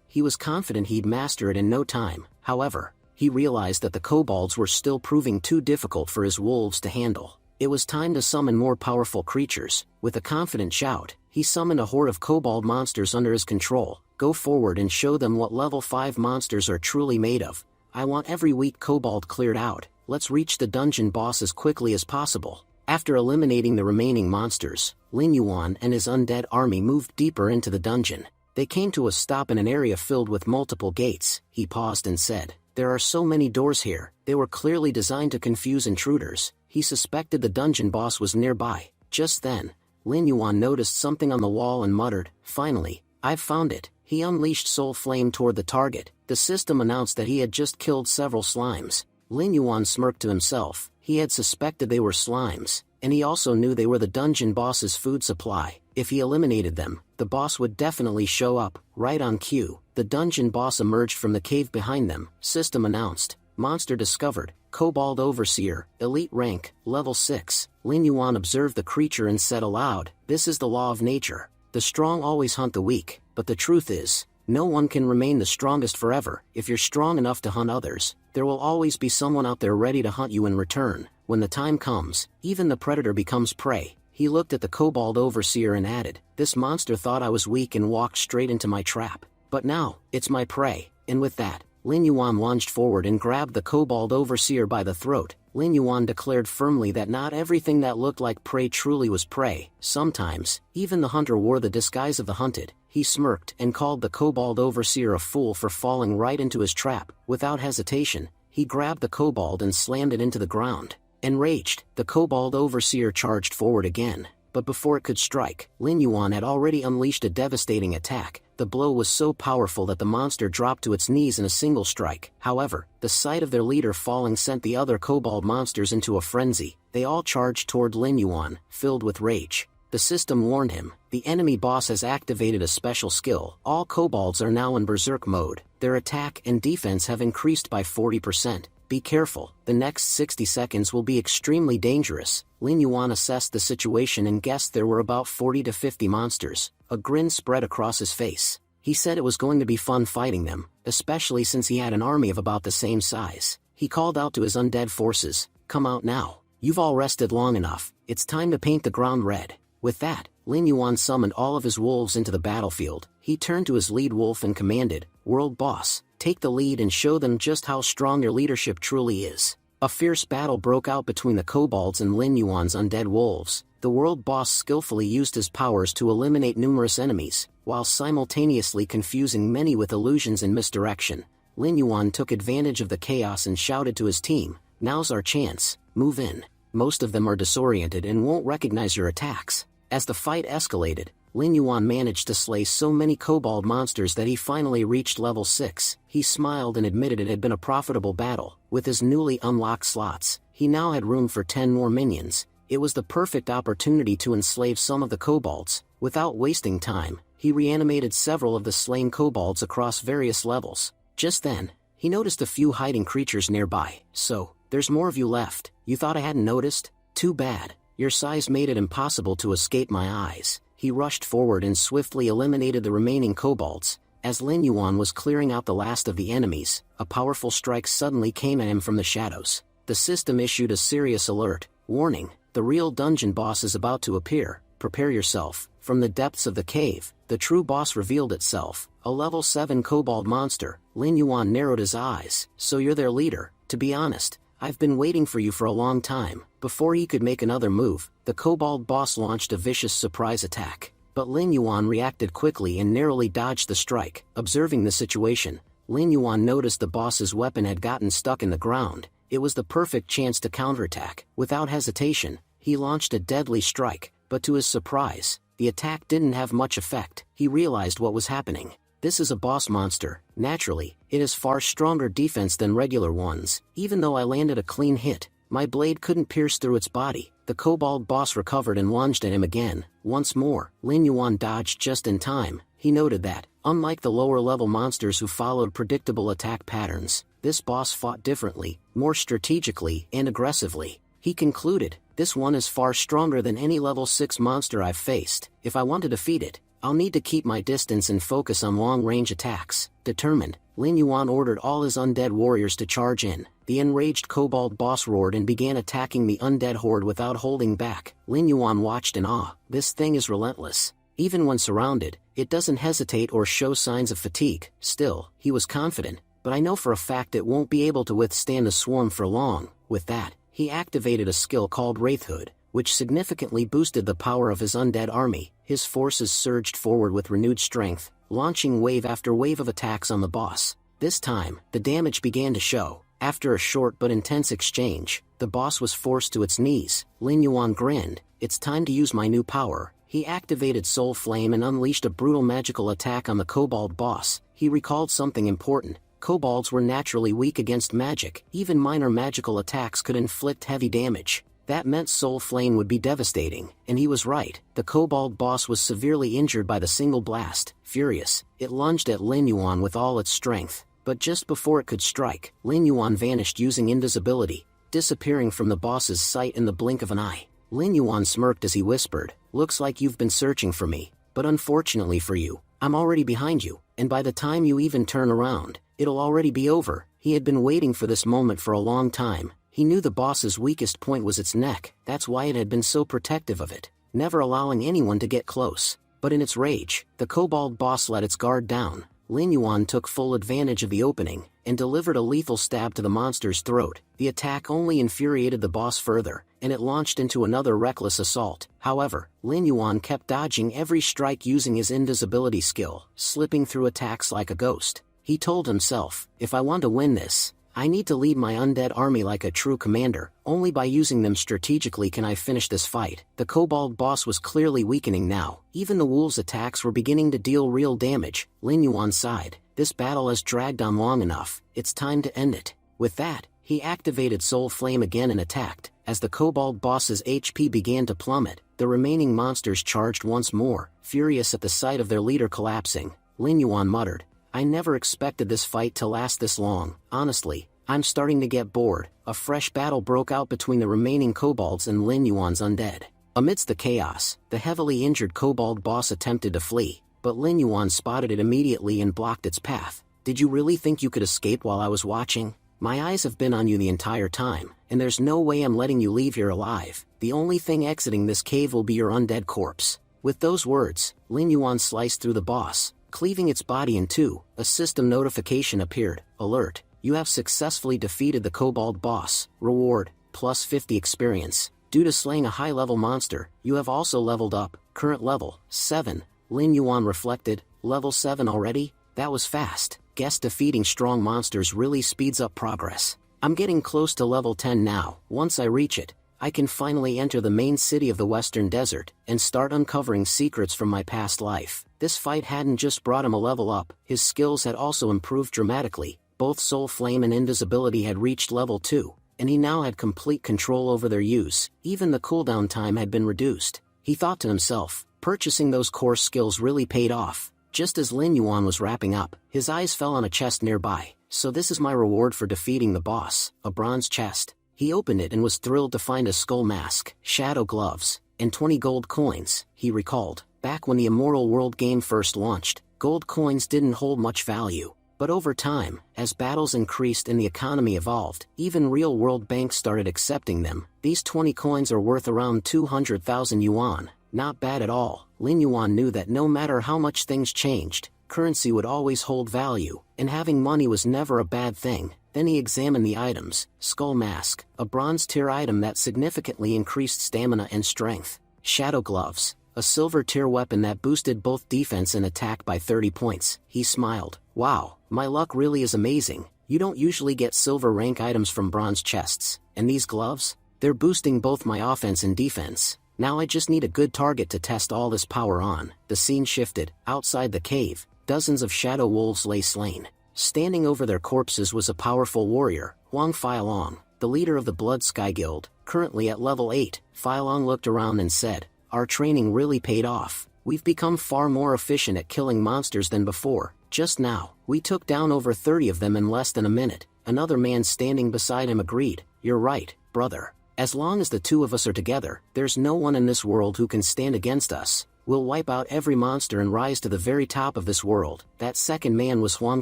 he was confident he'd master it in no time. However, he realized that the kobolds were still proving too difficult for his wolves to handle. It was time to summon more powerful creatures. With a confident shout, he summoned a horde of kobold monsters under his control. "Go forward and show them what level 5 monsters are truly made of. I want every weak kobold cleared out. Let's reach the dungeon boss as quickly as possible." After eliminating the remaining monsters, Lin Yuan and his undead army moved deeper into the dungeon. They came to a stop in an area filled with multiple gates. He paused and said, "There are so many doors here." They were clearly designed to confuse intruders. He suspected the dungeon boss was nearby. Just then, Lin Yuan noticed something on the wall and muttered, "Finally, I've found it." He unleashed Soul Flame toward the target. The system announced that he had just killed several slimes. Lin Yuan smirked to himself. He had suspected they were slimes, and he also knew they were the dungeon boss's food supply. If he eliminated them, the boss would definitely show up. Right on cue, the dungeon boss emerged from the cave behind them. System announced, "Monster discovered, Kobold Overseer, elite rank, level 6. Lin Yuan observed the creature and said aloud, "This is the law of nature. The strong always hunt the weak, but the truth is, no one can remain the strongest forever. If you're strong enough to hunt others, there will always be someone out there ready to hunt you in return. When the time comes, even the predator becomes prey." He looked at the Kobold Overseer and added, "This monster thought I was weak and walked straight into my trap. But now, it's my prey." And with that, Lin Yuan lunged forward and grabbed the Kobold Overseer by the throat. Lin Yuan declared firmly that not everything that looked like prey truly was prey. Sometimes, even the hunter wore the disguise of the hunted. He smirked and called the Kobold Overseer a fool for falling right into his trap. Without hesitation, he grabbed the kobold and slammed it into the ground. Enraged, the Kobold Overseer charged forward again, but before it could strike, Lin Yuan had already unleashed a devastating attack. The blow was so powerful that the monster dropped to its knees in a single strike. However, the sight of their leader falling sent the other kobold monsters into a frenzy. They all charged toward Lin Yuan, filled with rage. The system warned him, "The enemy boss has activated a special skill. All kobolds are now in berserk mode. Their attack and defense have increased by 40%. Be careful, the next 60 seconds will be extremely dangerous." Lin Yuan assessed the situation and guessed there were about 40 to 50 monsters. A grin spread across his face. He said it was going to be fun fighting them, especially since he had an army of about the same size. He called out to his undead forces, "Come out now. You've all rested long enough. It's time to paint the ground red." With that, Lin Yuan summoned all of his wolves into the battlefield. He turned to his lead wolf and commanded, "World Boss, take the lead and show them just how strong your leadership truly is." A fierce battle broke out between the kobolds and Lin Yuan's undead wolves. The world boss skillfully used his powers to eliminate numerous enemies, while simultaneously confusing many with illusions and misdirection. Lin Yuan took advantage of the chaos and shouted to his team, "Now's our chance, move in." Most of them are disoriented and won't recognize your attacks. As the fight escalated, Lin Yuan managed to slay so many kobold monsters that he finally reached level 6. He smiled and admitted it had been a profitable battle. With his newly unlocked slots, he now had room for 10 more minions. It was the perfect opportunity to enslave some of the kobolds. Without wasting time, he reanimated several of the slain kobolds across various levels. Just then, he noticed a few hiding creatures nearby. "So, there's more of you left. You thought I hadn't noticed? Too bad. Your size made it impossible to escape my eyes." He rushed forward and swiftly eliminated the remaining kobolds. As Lin Yuan was clearing out the last of the enemies, a powerful strike suddenly came at him from the shadows. The system issued a serious alert. "Warning, the real dungeon boss is about to appear. Prepare yourself." From the depths of the cave, the true boss revealed itself, a level 7 kobold monster. Lin Yuan narrowed his eyes. "So you're their leader? To be honest, I've been waiting for you for a long time." Before he could make another move, the kobold boss launched a vicious surprise attack. But Lin Yuan reacted quickly and narrowly dodged the strike. Observing the situation, Lin Yuan noticed the boss's weapon had gotten stuck in the ground. It was the perfect chance to counterattack. Without hesitation, he launched a deadly strike, but to his surprise, the attack didn't have much effect. He realized what was happening. This is a boss monster. Naturally, it has far stronger defense than regular ones. Even though I landed a clean hit, My blade couldn't pierce through its body. The kobold boss recovered and lunged at him again. Once more, Lin Yuan dodged just in time. He noted that, unlike the lower-level monsters who followed predictable attack patterns, this boss fought differently, more strategically and aggressively. He concluded, this one is far stronger than any level 6 monster I've faced. If I want to defeat it, I'll need to keep my distance and focus on long-range attacks. Determined, Lin Yuan ordered all his undead warriors to charge in. The enraged kobold boss roared and began attacking the undead horde without holding back. Lin Yuan watched in awe. This thing is relentless. Even when surrounded, it doesn't hesitate or show signs of fatigue. Still, he was confident, but I know for a fact it won't be able to withstand the swarm for long. With that, he activated a skill called Wraithhood, which significantly boosted the power of his undead army. His forces surged forward with renewed strength, launching wave after wave of attacks on the boss. This time, the damage began to show. After a short but intense exchange, the boss was forced to its knees. Lin Yuan grinned. It's time to use my new power. He activated Soul Flame and unleashed a brutal magical attack on the kobold boss. He recalled something important. Kobolds were naturally weak against magic. Even minor magical attacks could inflict heavy damage. That meant Soul Flame would be devastating, and he was right. The kobold boss was severely injured by the single blast. Furious, it lunged at Lin Yuan with all its strength. But just before it could strike, Lin Yuan vanished using invisibility, disappearing from the boss's sight in the blink of an eye. Lin Yuan smirked as he whispered, "Looks like you've been searching for me, but unfortunately for you, I'm already behind you, and by the time you even turn around, it'll already be over." He had been waiting for this moment for a long time. He knew the boss's weakest point was its neck. That's why it had been so protective of it, never allowing anyone to get close. But in its rage, the kobold boss let its guard down. Lin Yuan took full advantage of the opening, and delivered a lethal stab to the monster's throat. The attack only infuriated the boss further, and it launched into another reckless assault. However, Lin Yuan kept dodging every strike using his invisibility skill, slipping through attacks like a ghost. He told himself, if I want to win this, I need to lead my undead army like a true commander. Only by using them strategically can I finish this fight. The kobold boss was clearly weakening now. Even the wolves' attacks were beginning to deal real damage. Lin Yuan sighed. This battle has dragged on long enough. It's time to end it. With that, he activated Soul Flame again and attacked. As the kobold boss's HP began to plummet, the remaining monsters charged once more, furious at the sight of their leader collapsing. Lin Yuan muttered, I never expected this fight to last this long. Honestly, I'm starting to get bored. A fresh battle broke out between the remaining kobolds and Lin Yuan's undead. Amidst the chaos, the heavily injured kobold boss attempted to flee, but Lin Yuan spotted it immediately and blocked its path. Did you really think you could escape while I was watching? My eyes have been on you the entire time, and there's no way I'm letting you leave here alive. The only thing exiting this cave will be your undead corpse. With those words, Lin Yuan sliced through the boss, cleaving its body in two. A system notification appeared. Alert, you have successfully defeated the kobold boss. Reward, plus 50 experience. Due to slaying a high-level monster, you have also leveled up. Current level, 7. Lin Yuan reflected, level 7 already? That was fast. Guess defeating strong monsters really speeds up progress. I'm getting close to level 10 now. Once I reach it, I can finally enter the main city of the Western Desert, and start uncovering secrets from my past life. This fight hadn't just brought him a level up, his skills had also improved dramatically. Both Soul Flame and Invisibility had reached level 2, and he now had complete control over their use. Even the cooldown time had been reduced. He thought to himself, purchasing those core skills really paid off. Just as Lin Yuan was wrapping up, his eyes fell on a chest nearby. So this is my reward for defeating the boss, a bronze chest. He opened it and was thrilled to find a skull mask, shadow gloves, and 20 gold coins. He recalled, back when the Immortal World game first launched, gold coins didn't hold much value. But over time, as battles increased and the economy evolved, even real-world banks started accepting them. These 20 coins are worth around 200,000 yuan. Not bad at all. Lin Yuan knew that no matter how much things changed, currency would always hold value, and having money was never a bad thing. Then he examined the items. Skull Mask, a bronze tier item that significantly increased stamina and strength. Shadow Gloves, a silver tier weapon that boosted both defense and attack by 30 points. He smiled. Wow, my luck really is amazing. You don't usually get silver rank items from bronze chests. And these gloves? They're boosting both my offense and defense. Now I just need a good target to test all this power on. The scene shifted. Outside the cave, dozens of shadow wolves lay slain. Standing over their corpses was a powerful warrior, Huang Failong. the leader of the Blood Sky Guild, currently at level 8, Phylong looked around and said, "Our training really paid off. We've become far more efficient at killing monsters than before. Just now, we took down over 30 of them in less than a minute." Another man standing beside him agreed, "You're right, brother. As long as the two of us are together, there's no one in this world who can stand against us. We'll wipe out every monster and rise to the very top of this world." That second man was Huang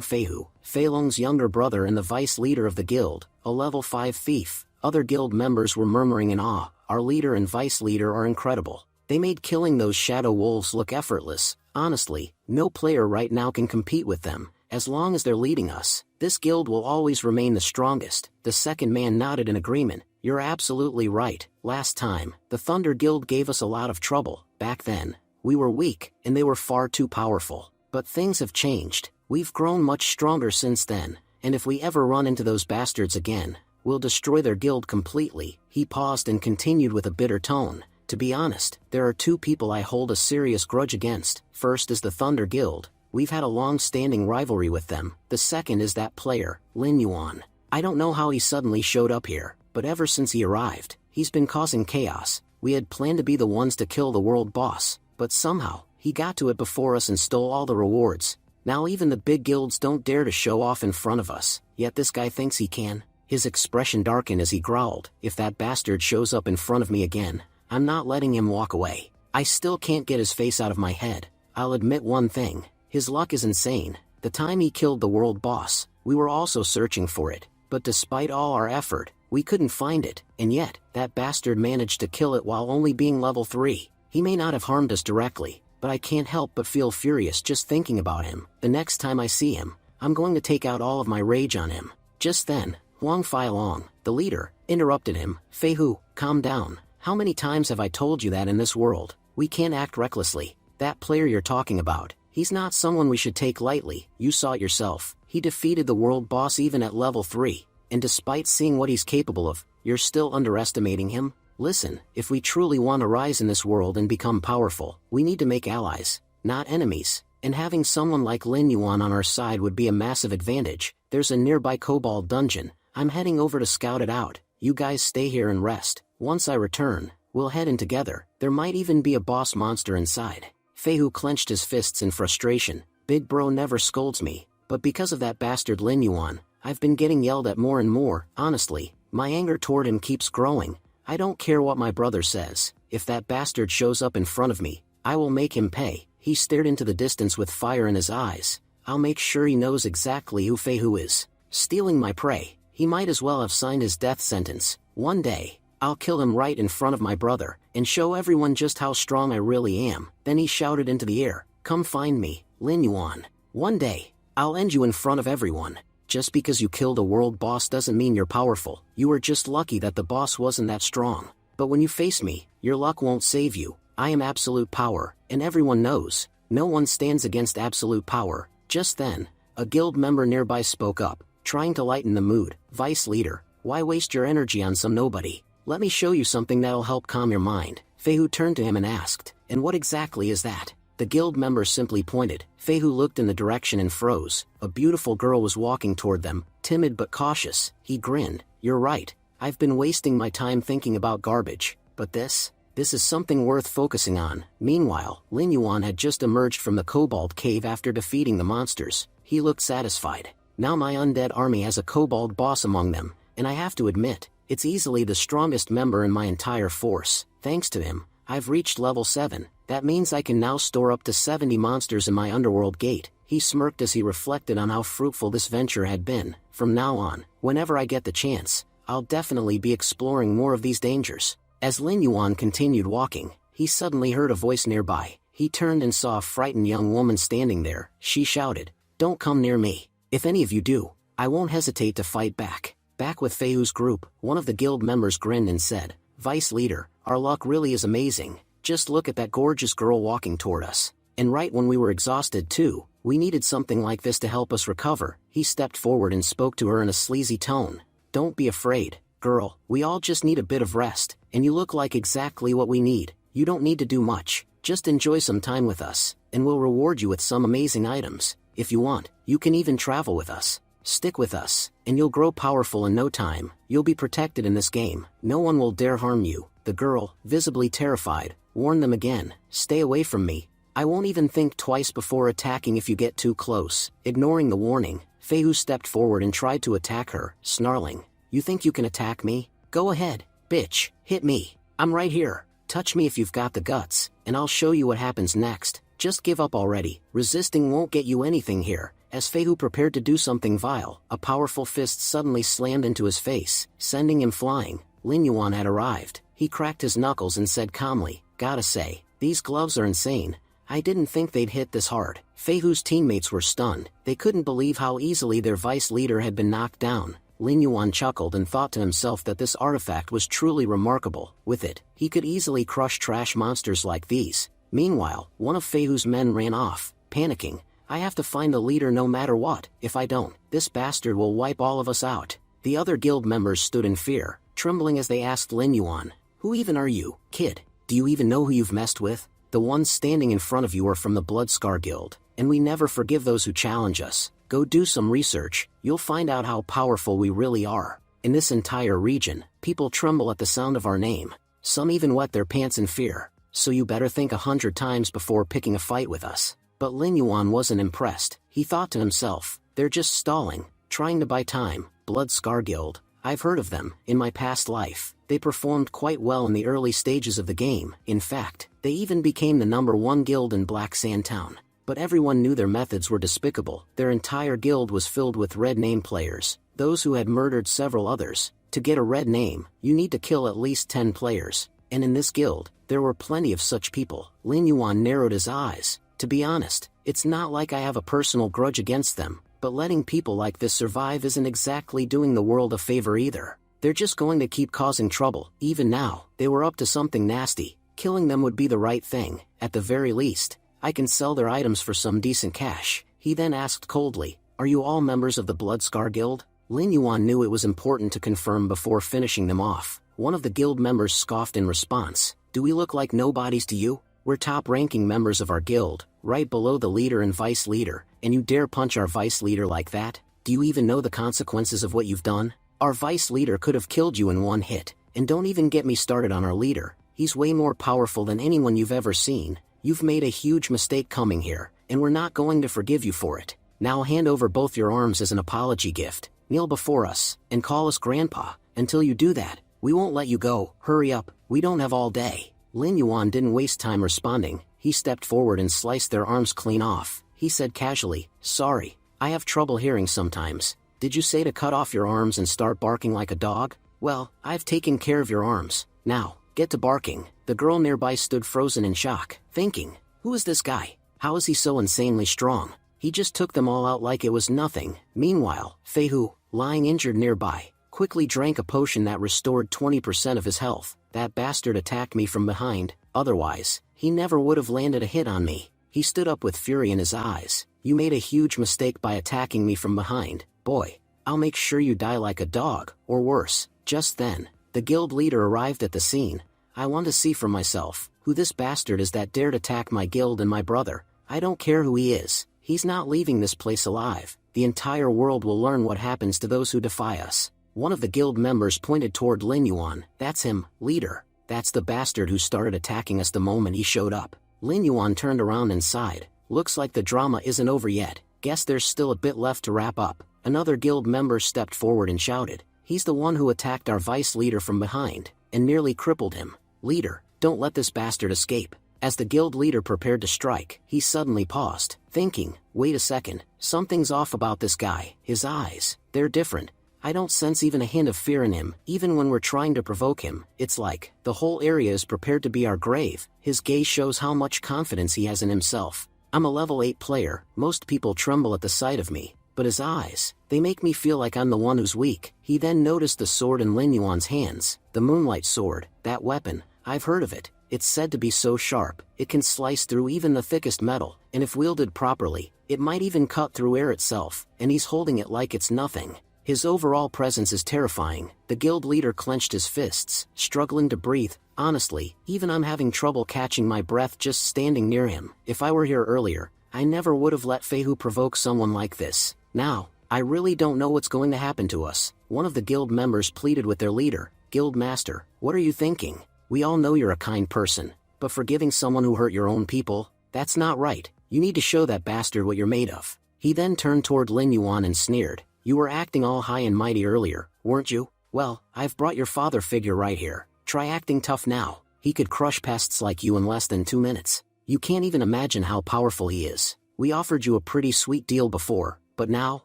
Feihu, Feilong's younger brother and the vice leader of the guild, a level 5 thief. Other guild members were murmuring in awe, "Our leader and vice leader are incredible. They made killing those shadow wolves look effortless. Honestly, no player right now can compete with them. As long as they're leading us, this guild will always remain the strongest." The second man nodded in agreement. "You're absolutely right. Last time, the Thunder Guild gave us a lot of trouble. Back then, we were weak, and they were far too powerful. But things have changed. We've grown much stronger since then, and if we ever run into those bastards again, we'll destroy their guild completely." He paused and continued with a bitter tone. "To be honest, there are two people I hold a serious grudge against. First is the Thunder Guild. We've had a long-standing rivalry with them. The second is that player, Lin Yuan. I don't know how he suddenly showed up here, but ever since he arrived, he's been causing chaos. We had planned to be the ones to kill the world boss, but somehow, he got to it before us and stole all the rewards. Now even the big guilds don't dare to show off in front of us, yet this guy thinks he can." His expression darkened as he growled, "If that bastard shows up in front of me again, I'm not letting him walk away." I still can't get his face out of my head. I'll admit one thing. His luck is insane. The time he killed the world boss, we were also searching for it, but despite all our effort, we couldn't find it, and yet, that bastard managed to kill it while only being level 3. He may not have harmed us directly, but I can't help but feel furious just thinking about him. The next time I see him, I'm going to take out all of my rage on him." Just then, Huang Feilong, the leader, interrupted him. "Feihu, calm down. How many times have I told you that in this world, we can't act recklessly? That player you're talking about, he's not someone we should take lightly. You saw it yourself. He defeated the world boss even at level 3, and despite seeing what he's capable of, you're still underestimating him? Listen, if we truly want to rise in this world and become powerful, we need to make allies, not enemies, and having someone like Lin Yuan on our side would be a massive advantage. There's a nearby kobold dungeon. I'm heading over to scout it out. You guys stay here and rest. Once I return, we'll head in together. There might even be a boss monster inside." Feihu clenched his fists in frustration. "Big bro never scolds me, but because of that bastard Lin Yuan, I've been getting yelled at more and more. Honestly, my anger toward him keeps growing. I don't care what my brother says. If that bastard shows up in front of me, I will make him pay." He stared into the distance with fire in his eyes. "I'll make sure he knows exactly who Feihu is. Stealing my prey, he might as well have signed his death sentence. One day, I'll kill him right in front of my brother, and show everyone just how strong I really am." Then he shouted into the air, "Come find me, Lin Yuan. One day, I'll end you in front of everyone. Just because you killed a world boss doesn't mean you're powerful. You were just lucky that the boss wasn't that strong. But when you face me, your luck won't save you. I am absolute power, and everyone knows, no one stands against absolute power." Just then, a guild member nearby spoke up, trying to lighten the mood. "Vice leader, why waste your energy on some nobody? Let me show you something that'll help calm your mind." Feihu turned to him and asked, "And what exactly is that?" The guild member simply pointed. Feihu looked in the direction and froze. A beautiful girl was walking toward them, timid but cautious. He grinned. "You're right. I've been wasting my time thinking about garbage. But this is something worth focusing on." Meanwhile, Lin Yuan had just emerged from the kobold cave after defeating the monsters. He looked satisfied. "Now my undead army has a kobold boss among them, and I have to admit, it's easily the strongest member in my entire force. Thanks to him, I've reached level 7. That means I can now store up to 70 monsters in my underworld gate." He smirked as he reflected on how fruitful this venture had been. "From now on, whenever I get the chance, I'll definitely be exploring more of these dangers." As Lin Yuan continued walking, he suddenly heard a voice nearby. He turned and saw a frightened young woman standing there. She shouted, "Don't come near me. If any of you do, I won't hesitate to fight back." Back with Feihu's group, one of the guild members grinned and said, "Vice leader, our luck really is amazing. Just look at that gorgeous girl walking toward us. And right when we were exhausted too, we needed something like this to help us recover." He stepped forward and spoke to her in a sleazy tone. "Don't be afraid, girl. We all just need a bit of rest, and you look like exactly what we need. You don't need to do much. Just enjoy some time with us, and we'll reward you with some amazing items. If you want, you can even travel with us." Stick with us, and you'll grow powerful in no time. You'll be protected in this game. No one will dare harm you." The girl, visibly terrified, warned them again, "Stay away from me. I won't even think twice before attacking if you get too close." Ignoring the warning, Feihu stepped forward and tried to attack her, snarling, "You think you can attack me? Go ahead, bitch, hit me. I'm right here. Touch me if you've got the guts, and I'll show you what happens next. Just give up already. Resisting won't get you anything here." As Feihu prepared to do something vile, a powerful fist suddenly slammed into his face, sending him flying. Lin Yuan had arrived. He cracked his knuckles and said calmly, "Gotta say, these gloves are insane. I didn't think they'd hit this hard." Feihu's teammates were stunned. They couldn't believe how easily their vice leader had been knocked down. Lin Yuan chuckled and thought to himself that this artifact was truly remarkable. With it, he could easily crush trash monsters like these. Meanwhile, one of Feihu's men ran off, panicking. "I have to find the leader no matter what. If I don't, this bastard will wipe all of us out." The other guild members stood in fear, trembling as they asked Lin Yuan, "Who even are you, kid? Do you even know who you've messed with? The ones standing in front of you are from the Bloodscar Guild, and we never forgive those who challenge us. Go do some research, you'll find out how powerful we really are. In this entire region, people tremble at the sound of our name. Some even wet their pants in fear, so you better think 100 times before picking a fight with us." But Lin Yuan wasn't impressed. He thought to himself, "They're just stalling, trying to buy time." Bloodscar Guild, I've heard of them. In my past life, they performed quite well in the early stages of the game. In fact, they even became the #1 guild in Black Sand Town. But everyone knew their methods were despicable. Their entire guild was filled with red name players, those who had murdered several others. To get a red name, you need to kill at least 10 players. And in this guild, there were plenty of such people. Lin Yuan narrowed his eyes. "To be honest, it's not like I have a personal grudge against them, but letting people like this survive isn't exactly doing the world a favor either. They're just going to keep causing trouble. Even now, they were up to something nasty. Killing them would be the right thing. At the very least, I can sell their items for some decent cash." He then asked coldly, "Are you all members of the Bloodscar Guild?" Lin Yuan knew it was important to confirm before finishing them off. One of the guild members scoffed in response, "Do we look like nobodies to you? We're top-ranking members of our guild, right below the leader and vice leader, and you dare punch our vice leader like that? Do you even know the consequences of what you've done? Our vice leader could have killed you in one hit, and don't even get me started on our leader. He's way more powerful than anyone you've ever seen. You've made a huge mistake coming here, and we're not going to forgive you for it. Now hand over both your arms as an apology gift, kneel before us, and call us Grandpa. Until you do that, we won't let you go. Hurry up, we don't have all day." Lin Yuan didn't waste time responding. He stepped forward and sliced their arms clean off. He said casually, "Sorry, I have trouble hearing sometimes. Did you say to cut off your arms and start barking like a dog? Well, I've taken care of your arms. Now, get to barking." The girl nearby stood frozen in shock, thinking, "Who is this guy? How is he so insanely strong? He just took them all out like it was nothing." Meanwhile, Feihu, lying injured nearby, quickly drank a potion that restored 20% of his health. "That bastard attacked me from behind, otherwise, he never would have landed a hit on me." He stood up with fury in his eyes. "You made a huge mistake by attacking me from behind. Boy, I'll make sure you die like a dog, or worse." Just then, the guild leader arrived at the scene. "I want to see for myself who this bastard is that dared attack my guild and my brother. I don't care who he is. He's not leaving this place alive. The entire world will learn what happens to those who defy us." One of the guild members pointed toward Lin Yuan. "That's him, leader. That's the bastard who started attacking us the moment he showed up." Lin Yuan turned around and sighed. "Looks like the drama isn't over yet. Guess there's still a bit left to wrap up." Another guild member stepped forward and shouted, "He's the one who attacked our vice leader from behind, and nearly crippled him. Leader, don't let this bastard escape." As the guild leader prepared to strike, he suddenly paused, thinking, "Wait a second, something's off about this guy. His eyes, they're different. I don't sense even a hint of fear in him. Even when we're trying to provoke him, it's like the whole area is prepared to be our grave." His gaze shows how much confidence he has in himself. "I'm a level 8 player, most people tremble at the sight of me, but his eyes, they make me feel like I'm the one who's weak." He then noticed the sword in Lin Yuan's hands, the Moonlight Sword. "That weapon, I've heard of it. It's said to be so sharp, it can slice through even the thickest metal, and if wielded properly, it might even cut through air itself, and he's holding it like it's nothing. His overall presence is terrifying." The guild leader clenched his fists, struggling to breathe. "Honestly, even I'm having trouble catching my breath just standing near him. If I were here earlier, I never would have let Feihu provoke someone like this. Now, I really don't know what's going to happen to us. One of the guild members pleaded with their leader. Guild master, what are you thinking? We all know you're a kind person, but forgiving someone who hurt your own people? That's not right. You need to show that bastard what you're made of. He then turned toward Lin Yuan and sneered. You were acting all high and mighty earlier, weren't you? Well, I've brought your father figure right here. Try acting tough now. He could crush pests like you in less than 2 minutes. You can't even imagine how powerful he is. We offered you a pretty sweet deal before, but now,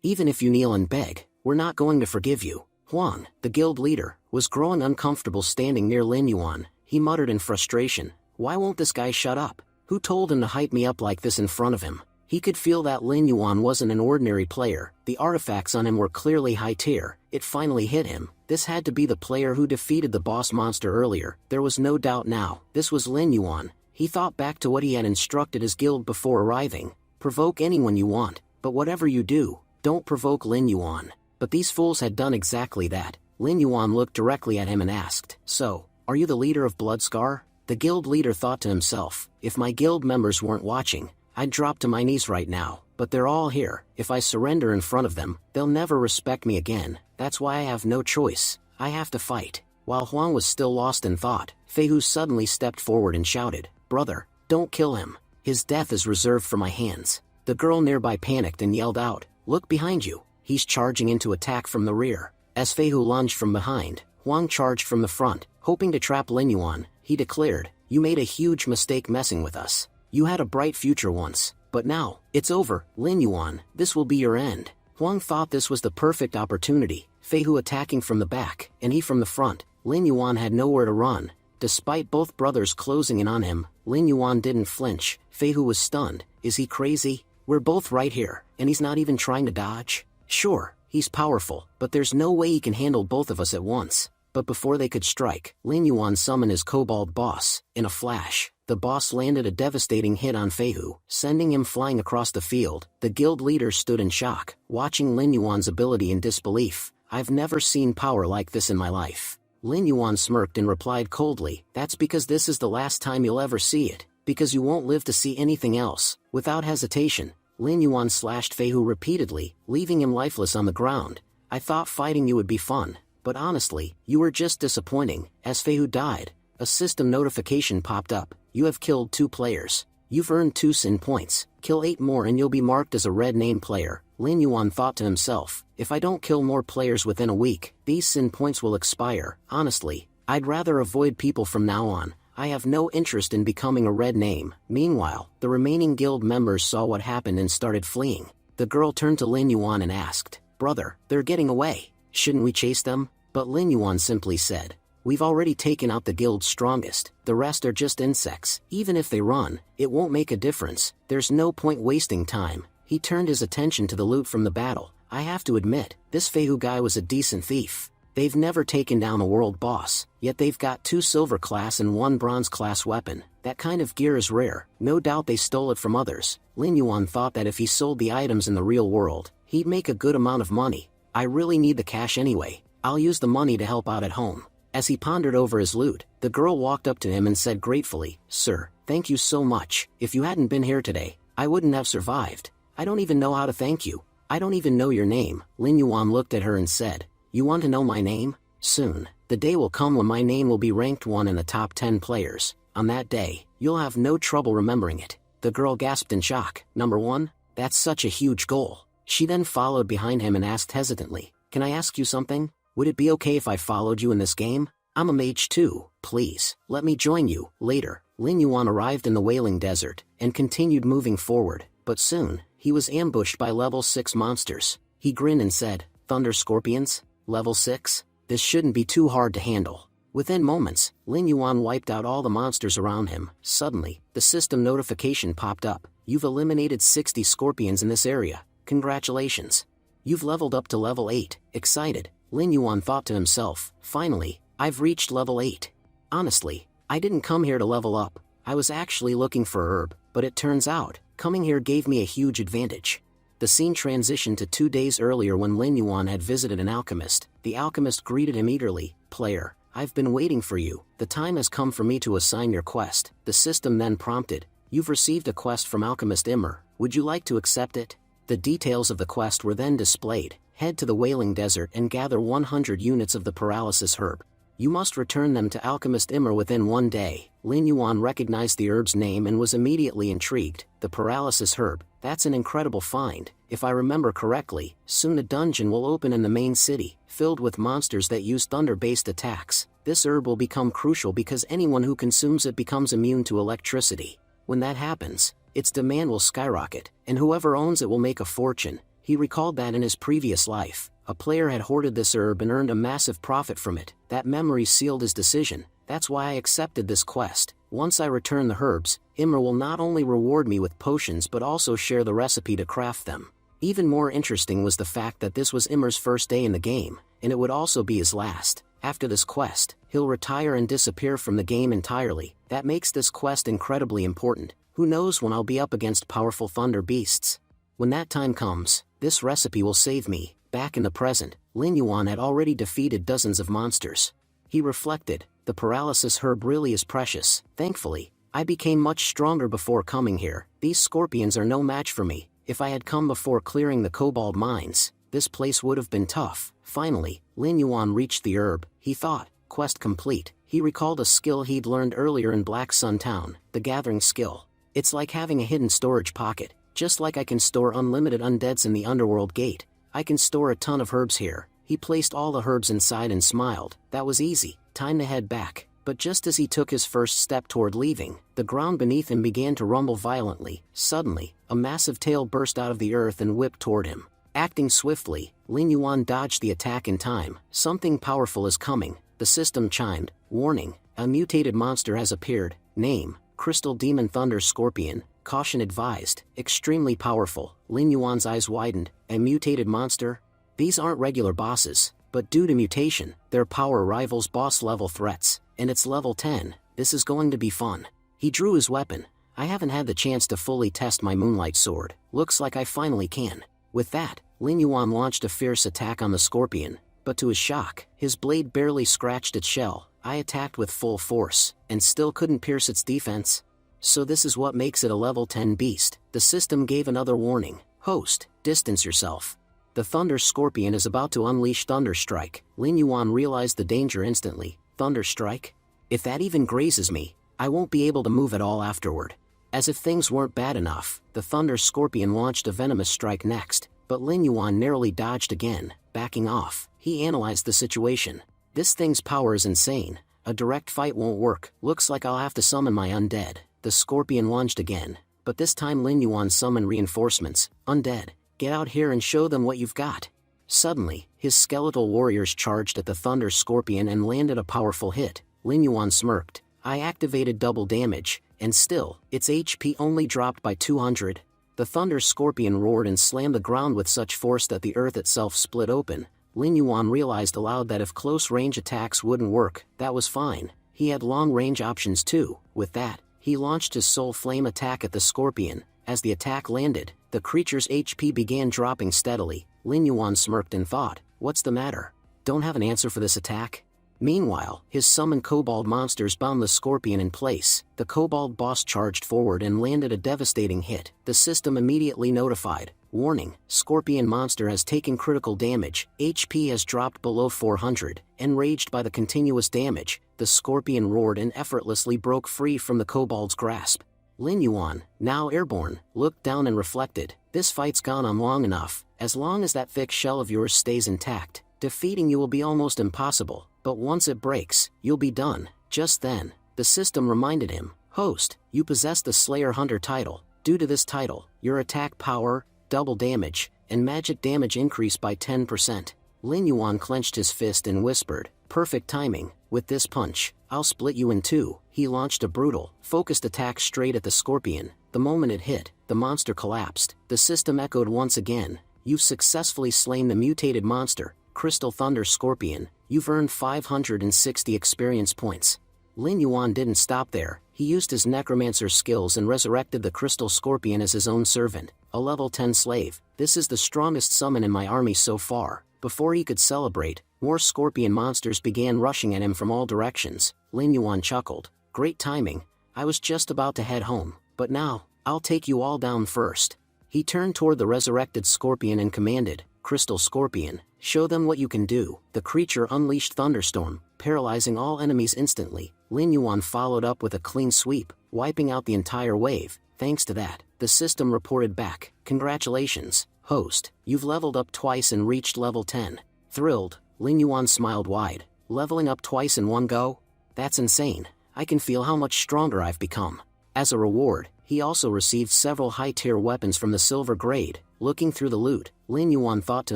even if you kneel and beg, we're not going to forgive you. Huang, the guild leader, was growing uncomfortable standing near Lin Yuan. He muttered in frustration, why won't this guy shut up? Who told him to hype me up like this in front of him? He could feel that Lin Yuan wasn't an ordinary player. The artifacts on him were clearly high tier. It finally hit him. This had to be the player who defeated the boss monster earlier. There was no doubt now. This was Lin Yuan. He thought back to what he had instructed his guild before arriving. Provoke anyone you want, but whatever you do, don't provoke Lin Yuan. But these fools had done exactly that. Lin Yuan looked directly at him and asked, so, are you the leader of Bloodscar? The guild leader thought to himself, if my guild members weren't watching, I'd drop to my knees right now, but they're all here. If I surrender in front of them, they'll never respect me again. That's why I have no choice. I have to fight. While Huang was still lost in thought, Fei Hu suddenly stepped forward and shouted, brother, don't kill him. His death is reserved for my hands. The girl nearby panicked and yelled out, look behind you. He's charging into attack from the rear. As Fei Hu lunged from behind, Huang charged from the front, hoping to trap Lin Yuan. He declared, you made a huge mistake messing with us. You had a bright future once, but now, it's over. Lin Yuan, this will be your end. Huang thought this was the perfect opportunity. Fei Hu attacking from the back, and he from the front. Lin Yuan had nowhere to run. Despite both brothers closing in on him, Lin Yuan didn't flinch. Fei Hu was stunned. Is he crazy? We're both right here, and he's not even trying to dodge? Sure, he's powerful, but there's no way he can handle both of us at once. But before they could strike, Lin Yuan summoned his kobold boss. In a flash, the boss landed a devastating hit on Fei Hu, sending him flying across the field. The guild leader stood in shock, watching Lin Yuan's ability in disbelief. I've never seen power like this in my life. Lin Yuan smirked and replied coldly, that's because this is the last time you'll ever see it, because you won't live to see anything else. Without hesitation, Lin Yuan slashed Fei Hu repeatedly, leaving him lifeless on the ground. I thought fighting you would be fun, but honestly, you were just disappointing. As Fei Hu died, a system notification popped up. You have killed 2 players. You've earned 2 sin points. Kill 8 more and you'll be marked as a red name player. Lin Yuan thought to himself, if I don't kill more players within a week, these sin points will expire. Honestly, I'd rather avoid people from now on. I have no interest in becoming a red name. Meanwhile, the remaining guild members saw what happened and started fleeing. The girl turned to Lin Yuan and asked, brother, they're getting away. Shouldn't we chase them? But Lin Yuan simply said, we've already taken out the guild's strongest. The rest are just insects. Even if they run, it won't make a difference. There's no point wasting time. He turned his attention to the loot from the battle. I have to admit, this Fei Hu guy was a decent thief. They've never taken down a world boss, yet they've got 2 silver class and 1 bronze class weapon. That kind of gear is rare. No doubt they stole it from others. Lin Yuan thought that if he sold the items in the real world, he'd make a good amount of money. I really need the cash anyway. I'll use the money to help out at home. As he pondered over his loot, the girl walked up to him and said gratefully, sir, thank you so much. If you hadn't been here today, I wouldn't have survived. I don't even know how to thank you. I don't even know your name. Lin Yuan looked at her and said, you want to know my name? Soon, the day will come when my name will be ranked 1 in the top 10 players. On that day, you'll have no trouble remembering it. The girl gasped in shock. Number 1? That's such a huge goal. She then followed behind him and asked hesitantly, can I ask you something? Would it be okay if I followed you in this game? I'm a mage too. Please, let me join you. Later, Lin Yuan arrived in the Wailing Desert, and continued moving forward, but soon, he was ambushed by level 6 monsters. He grinned and said, Thunder Scorpions? Level 6? This shouldn't be too hard to handle. Within moments, Lin Yuan wiped out all the monsters around him. Suddenly, the system notification popped up. You've eliminated 60 scorpions in this area. Congratulations. You've leveled up to level 8. Excited, Lin Yuan thought to himself, finally, I've reached level 8. Honestly, I didn't come here to level up. I was actually looking for herb, but it turns out, coming here gave me a huge advantage. The scene transitioned to 2 days earlier when Lin Yuan had visited an alchemist. The alchemist greeted him eagerly. Player, I've been waiting for you. The time has come for me to assign your quest. The system then prompted, you've received a quest from alchemist Immer. Would you like to accept it? The details of the quest were then displayed. Head to the Wailing Desert and gather 100 units of the paralysis herb. You must return them to alchemist Immer within 1 day. Lin Yuan recognized the herb's name and was immediately intrigued. The paralysis herb, that's an incredible find. If I remember correctly, soon a dungeon will open in the main city, filled with monsters that use thunder-based attacks. This herb will become crucial because anyone who consumes it becomes immune to electricity. When that happens, its demand will skyrocket, and whoever owns it will make a fortune. He recalled that in his previous life, a player had hoarded this herb and earned a massive profit from it. That memory sealed his decision. That's why I accepted this quest. Once I return the herbs, Immer will not only reward me with potions but also share the recipe to craft them. Even more interesting was the fact that this was Immer's first day in the game, and it would also be his last. After this quest, he'll retire and disappear from the game entirely. That makes this quest incredibly important. Who knows when I'll be up against powerful thunder beasts? When that time comes, this recipe will save me. Back in the present, Lin Yuan had already defeated dozens of monsters. He reflected, the paralysis herb really is precious. Thankfully, I became much stronger before coming here. These scorpions are no match for me. If I had come before clearing the cobalt mines, this place would have been tough. Finally, Lin Yuan reached the herb. He thought, quest complete. He recalled a skill he'd learned earlier in Black Sun Town, the gathering skill. It's like having a hidden storage pocket. Just like I can store unlimited undeads in the underworld gate, I can store a ton of herbs here. He placed all the herbs inside and smiled. That was easy. Time to head back. But just as he took his first step toward leaving, the ground beneath him began to rumble violently. Suddenly, a massive tail burst out of the earth and whipped toward him. Acting swiftly, Lin Yuan dodged the attack in time. Something powerful is coming. The system chimed. Warning, a mutated monster has appeared. Name, Crystal Demon Thunder Scorpion. Caution advised. Extremely powerful. Lin Yuan's eyes widened. A mutated monster? These aren't regular bosses, but due to mutation, their power rivals boss-level threats, and it's level 10. This is going to be fun. He drew his weapon. I haven't had the chance to fully test my Moonlight Sword. Looks like I finally can. With that, Lin Yuan launched a fierce attack on the scorpion, but to his shock, his blade barely scratched its shell. I attacked with full force, and still couldn't pierce its defense. So this is what makes it a level 10 beast. The system gave another warning. Host, distance yourself. The Thunder Scorpion is about to unleash Thunder Strike. Lin Yuan realized the danger instantly. Thunder Strike? If that even grazes me, I won't be able to move at all afterward. As if things weren't bad enough, the Thunder Scorpion launched a venomous strike next, but Lin Yuan narrowly dodged again, backing off. He analyzed the situation. This thing's power is insane. A direct fight won't work. Looks like I'll have to summon my undead. The scorpion lunged again, but this time Lin Yuan summoned reinforcements. Undead, get out here and show them what you've got. Suddenly, his skeletal warriors charged at the Thunder Scorpion and landed a powerful hit. Lin Yuan smirked. I activated double damage, and still, its HP only dropped by 200. The Thunder Scorpion roared and slammed the ground with such force that the earth itself split open. Lin Yuan realized aloud that if close-range attacks wouldn't work, that was fine. He had long-range options too. With that, he launched his Soul Flame attack at the scorpion. As the attack landed, the creature's HP began dropping steadily. Lin Yuan smirked and thought, what's the matter? Don't have an answer for this attack? Meanwhile, his summoned kobold monsters bound the scorpion in place. The kobold boss charged forward and landed a devastating hit. The system immediately notified. Warning, scorpion monster has taken critical damage. HP has dropped below 400. Enraged by the continuous damage, the scorpion roared and effortlessly broke free from the kobold's grasp. Lin Yuan, now airborne, looked down and reflected. This fight's gone on long enough. As long as that thick shell of yours stays intact, defeating you will be almost impossible. But once it breaks, you'll be done. Just then, the system reminded him, Host, you possess the Slayer Hunter title. Due to this title, your attack power, double damage, and magic damage increase by 10%. Lin Yuan clenched his fist and whispered, perfect timing. With this punch, I'll split you in two. He launched a brutal, focused attack straight at the scorpion. The moment it hit, the monster collapsed. The system echoed once again, you've successfully slain the mutated monster, Crystal Thunder Scorpion. You've earned 560 experience points. Lin Yuan didn't stop there. He used his necromancer skills and resurrected the Crystal Scorpion as his own servant, a level 10 slave. This is the strongest summon in my army so far. Before he could celebrate, more scorpion monsters began rushing at him from all directions. Lin Yuan chuckled. Great timing. I was just about to head home, but now, I'll take you all down first. He turned toward the resurrected scorpion and commanded, "Crystal Scorpion, show them what you can do." The creature unleashed thunderstorm, paralyzing all enemies instantly. Lin Yuan followed up with a clean sweep, wiping out the entire wave. Thanks to that, the system reported back, "Congratulations, host, you've leveled up twice and reached level 10. Thrilled, Lin Yuan smiled wide. Leveling up twice in one go? That's insane. I can feel how much stronger I've become. As a reward, he also received several high-tier weapons from the silver grade. Looking through the loot, Lin Yuan thought to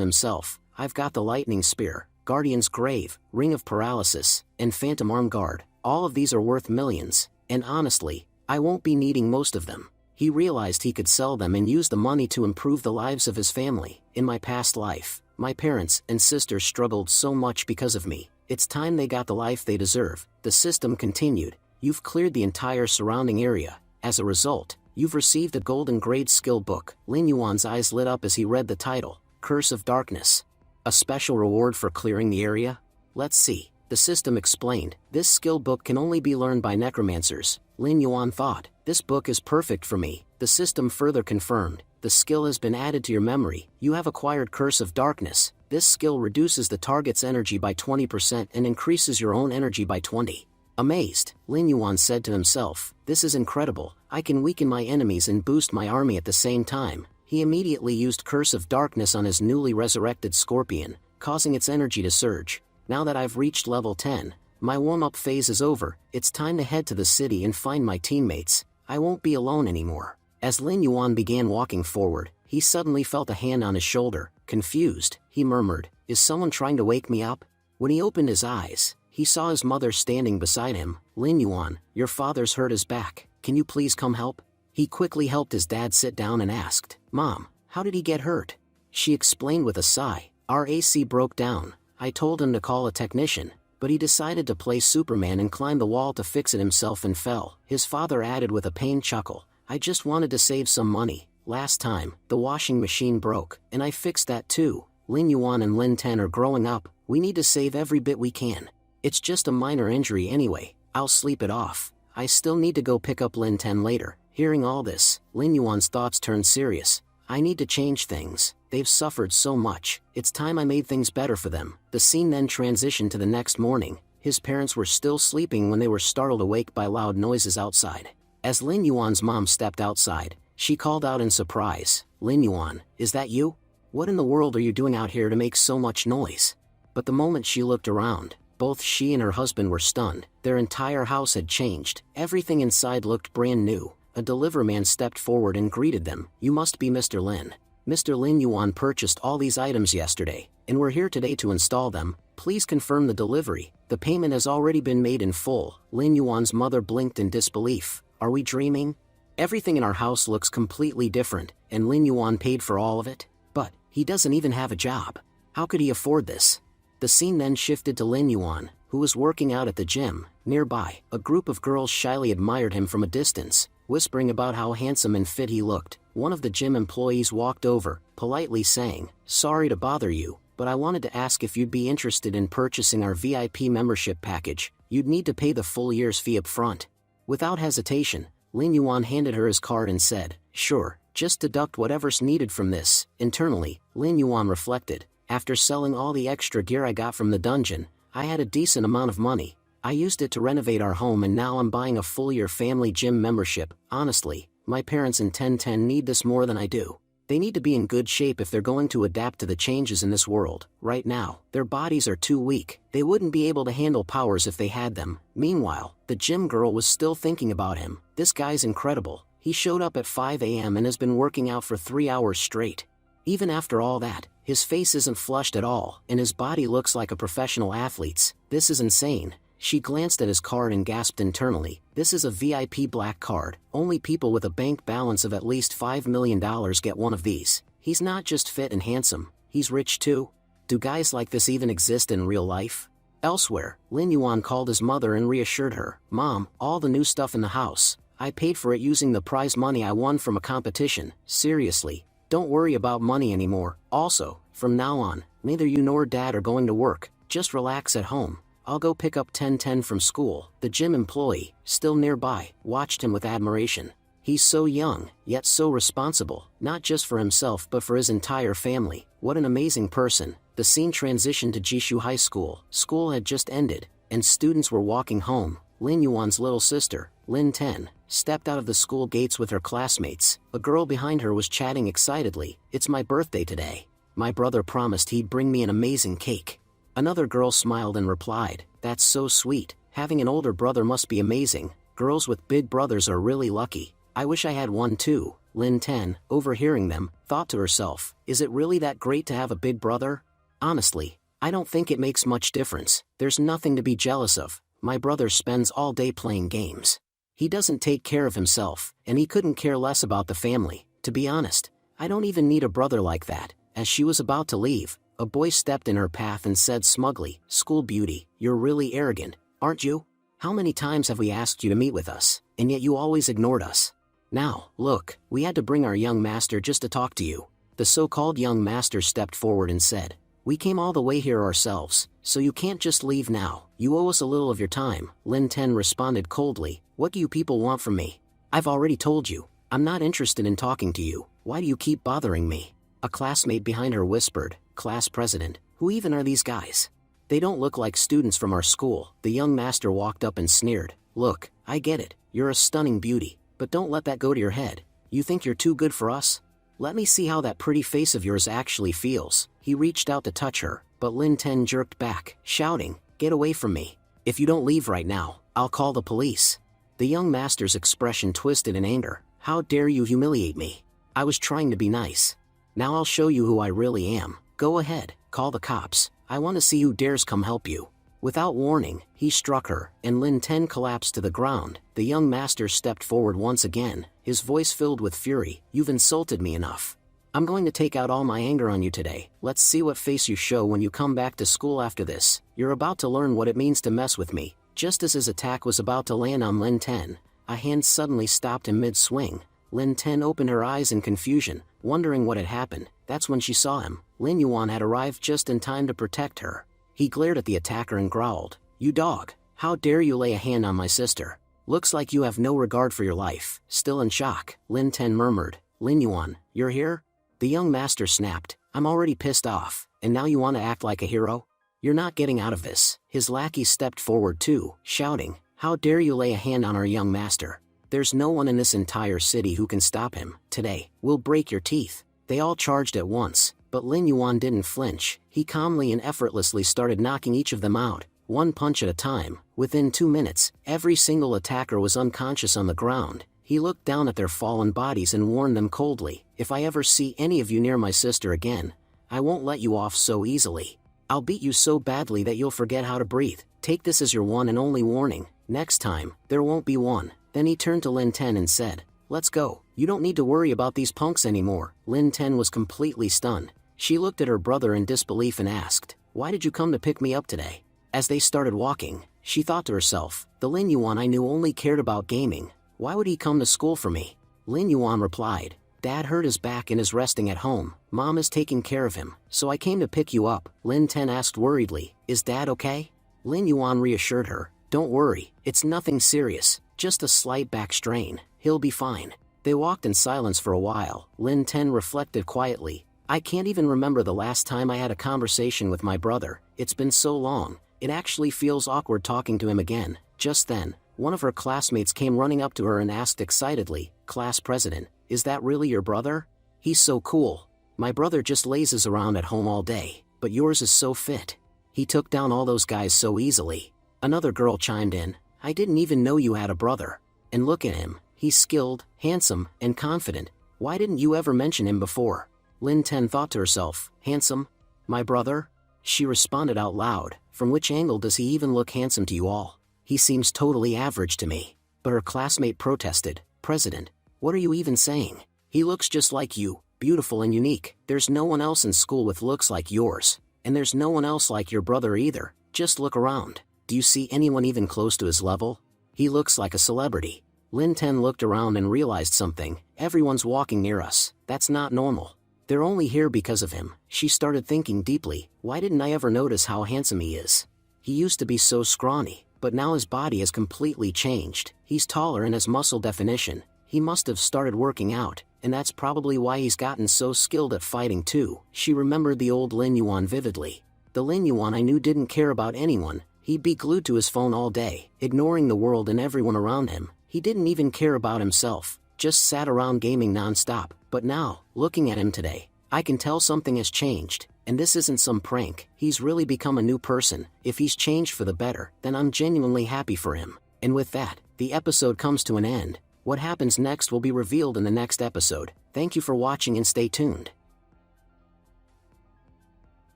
himself, I've got the lightning spear, Guardian's Grave, Ring of Paralysis, and Phantom Arm Guard. All of these are worth millions, and honestly, I won't be needing most of them. He realized he could sell them and use the money to improve the lives of his family. In my past life, my parents and sisters struggled so much because of me. It's time they got the life they deserve. The system continued. You've cleared the entire surrounding area. As a result, you've received a golden grade skill book. Lin Yuan's eyes lit up as he read the title, Curse of Darkness. A special reward for clearing the area? Let's see. The system explained, this skill book can only be learned by necromancers. Lin Yuan thought, this book is perfect for me. The system further confirmed, the skill has been added to your memory. You have acquired Curse of Darkness. This skill reduces the target's energy by 20% and increases your own energy by 20%. Amazed, Lin Yuan said to himself, this is incredible. I can weaken my enemies and boost my army at the same time. He immediately used Curse of Darkness on his newly resurrected scorpion, causing its energy to surge. Now that I've reached level 10, my warm-up phase is over. It's time to head to the city and find my teammates. I won't be alone anymore. As Lin Yuan began walking forward, he suddenly felt a hand on his shoulder. Confused, he murmured, is someone trying to wake me up? When he opened his eyes, he saw his mother standing beside him. Lin Yuan, your father's hurt his back. Can you please come help? He quickly helped his dad sit down and asked, Mom, how did he get hurt? She explained with a sigh, our AC broke down. I told him to call a technician, but he decided to play Superman and climb the wall to fix it himself and fell. His father added with a pained chuckle, I just wanted to save some money. Last time, the washing machine broke, and I fixed that too. Lin Yuan and Lin Ten are growing up. We need to save every bit we can. It's just a minor injury anyway. I'll sleep it off. I still need to go pick up Lin Ten later. Hearing all this, Lin Yuan's thoughts turned serious. I need to change things. They've suffered so much. It's time I made things better for them. The scene then transitioned to the next morning. His parents were still sleeping when they were startled awake by loud noises outside. As Lin Yuan's mom stepped outside, she called out in surprise, Lin Yuan, is that you? What in the world are you doing out here to make so much noise? But the moment she looked around, both she and her husband were stunned. Their entire house had changed. Everything inside looked brand new. A deliverman stepped forward and greeted them. You must be Mr. Lin. Mr. Lin Yuan purchased all these items yesterday, and we're here today to install them. Please confirm the delivery. The payment has already been made in full. Lin Yuan's mother blinked in disbelief. Are we dreaming? Everything in our house looks completely different, and Lin Yuan paid for all of it? But he doesn't even have a job. How could he afford this? The scene then shifted to Lin Yuan, who was working out at the gym. Nearby, a group of girls shyly admired him from a distance, whispering about how handsome and fit he looked. One of the gym employees walked over, politely saying, sorry to bother you, but I wanted to ask if you'd be interested in purchasing our VIP membership package. You'd need to pay the full year's fee up front. Without hesitation, Lin Yuan handed her his card and said, sure, just deduct whatever's needed from this. Internally, Lin Yuan reflected, after selling all the extra gear I got from the dungeon, I had a decent amount of money. I used it to renovate our home and now I'm buying a full-year family gym membership. Honestly, my parents in 1010 need this more than I do. They need to be in good shape if they're going to adapt to the changes in this world. Right now, their bodies are too weak. They wouldn't be able to handle powers if they had them. Meanwhile, the gym girl was still thinking about him. This guy's incredible. He showed up at 5 a.m. and has been working out for 3 hours straight. Even after all that, his face isn't flushed at all, and his body looks like a professional athlete's. This is insane. She glanced at his card and gasped internally. This is a VIP black card. Only people with a bank balance of at least $5 million get one of these. He's not just fit and handsome, he's rich too. Do guys like this even exist in real life? Elsewhere, Lin Yuan called his mother and reassured her. Mom, all the new stuff in the house. I paid for it using the prize money I won from a competition. Seriously, don't worry about money anymore. Also, from now on, neither you nor Dad are going to work. Just relax at home. I'll go pick up 1010 from school. The gym employee, still nearby, watched him with admiration. He's so young, yet so responsible, not just for himself but for his entire family. What an amazing person. The scene transitioned to Jishu High School. School had just ended, and students were walking home. Lin Yuan's little sister, Lin Ten, stepped out of the school gates with her classmates. A girl behind her was chatting excitedly. "It's my birthday today. My brother promised he'd bring me an amazing cake." Another girl smiled and replied, "That's so sweet. Having an older brother must be amazing. Girls with big brothers are really lucky. I wish I had one too." Lin Ten, overhearing them, thought to herself, "Is it really that great to have a big brother? Honestly, I don't think it makes much difference. There's nothing to be jealous of. My brother spends all day playing games. He doesn't take care of himself, and he couldn't care less about the family. To be honest, I don't even need a brother like that." As she was about to leave, a boy stepped in her path and said smugly, "School beauty, you're really arrogant, aren't you? How many times have we asked you to meet with us, and yet you always ignored us? Now, look, we had to bring our young master just to talk to you." The so-called young master stepped forward and said, "We came all the way here ourselves, so you can't just leave now. You owe us a little of your time." Lin Ten responded coldly, "What do you people want from me? I've already told you, I'm not interested in talking to you. Why do you keep bothering me?" A classmate behind her whispered, "Class president, who even are these guys? They don't look like students from our school." The young master walked up and sneered, "Look, I get it, you're a stunning beauty, but don't let that go to your head. You think you're too good for us? Let me see how that pretty face of yours actually feels." He reached out to touch her, but Lin Ten jerked back, shouting, "Get away from me. If you don't leave right now, I'll call the police." The young master's expression twisted in anger. "How dare you humiliate me? I was trying to be nice. Now I'll show you who I really am. Go ahead, call the cops. I want to see who dares come help you." Without warning, he struck her, and Lin Ten collapsed to the ground. The young master stepped forward once again, his voice filled with fury. "You've insulted me enough. I'm going to take out all my anger on you today. Let's see what face you show when you come back to school after this. You're about to learn what it means to mess with me." Just as his attack was about to land on Lin Ten, a hand suddenly stopped him mid-swing. Lin Ten opened her eyes in confusion, wondering what had happened. That's when she saw him. Lin Yuan had arrived just in time to protect her. He glared at the attacker and growled, "You dog, how dare you lay a hand on my sister? Looks like you have no regard for your life." Still in shock, Lin Ten murmured, "Lin Yuan, you're here?" The young master snapped, "I'm already pissed off, and now you want to act like a hero? You're not getting out of this." His lackey stepped forward too, shouting, "How dare you lay a hand on our young master? There's no one in this entire city who can stop him. Today, we'll break your teeth." They all charged at once, but Lin Yuan didn't flinch. He calmly and effortlessly started knocking each of them out, one punch at a time. Within 2 minutes, every single attacker was unconscious on the ground. He looked down at their fallen bodies and warned them coldly, "If I ever see any of you near my sister again, I won't let you off so easily. I'll beat you so badly that you'll forget how to breathe. Take this as your one and only warning. Next time, there won't be one." Then he turned to Lin Ten and said, "Let's go. You don't need to worry about these punks anymore." Lin Ten was completely stunned. She looked at her brother in disbelief and asked, "Why did you come to pick me up today?" As they started walking, she thought to herself, "The Lin Yuan I knew only cared about gaming. Why would he come to school for me?" Lin Yuan replied, "Dad hurt his back and is resting at home. Mom is taking care of him, so I came to pick you up." Lin Ten asked worriedly, "Is Dad okay?" Lin Yuan reassured her, "Don't worry, it's nothing serious, just a slight back strain. He'll be fine." They walked in silence for a while. Lin Ten reflected quietly, "I can't even remember the last time I had a conversation with my brother. It's been so long, it actually feels awkward talking to him again." Just then, one of her classmates came running up to her and asked excitedly, "Class president, is that really your brother? He's so cool. My brother just lazes around at home all day, but yours is so fit. He took down all those guys so easily." Another girl chimed in, "I didn't even know you had a brother. And look at him, he's skilled, handsome, and confident. Why didn't you ever mention him before?" Lin Ten thought to herself, "Handsome? My brother?" She responded out loud, "From which angle does he even look handsome to you all? He seems totally average to me." But her classmate protested, "President, what are you even saying? He looks just like you, beautiful and unique. There's no one else in school with looks like yours. And there's no one else like your brother either. Just look around. Do you see anyone even close to his level? He looks like a celebrity." Lin Ten looked around and realized something. Everyone's walking near us. That's not normal. They're only here because of him. She started thinking deeply, why didn't I ever notice how handsome he is? He used to be so scrawny, but now his body has completely changed. He's taller and has muscle definition. he must have started working out, and that's probably why he's gotten so skilled at fighting too. She remembered the old Lin Yuan vividly. The Lin Yuan I knew didn't care about anyone, he'd be glued to his phone all day, ignoring the world and everyone around him. He didn't even care about himself, just sat around gaming non-stop. But now, looking at him today, I can tell something has changed, and this isn't some prank. He's really become a new person. If he's changed for the better, then I'm genuinely happy for him. And with that, the episode comes to an end. What happens next will be revealed in the next episode. Thank you for watching and stay tuned.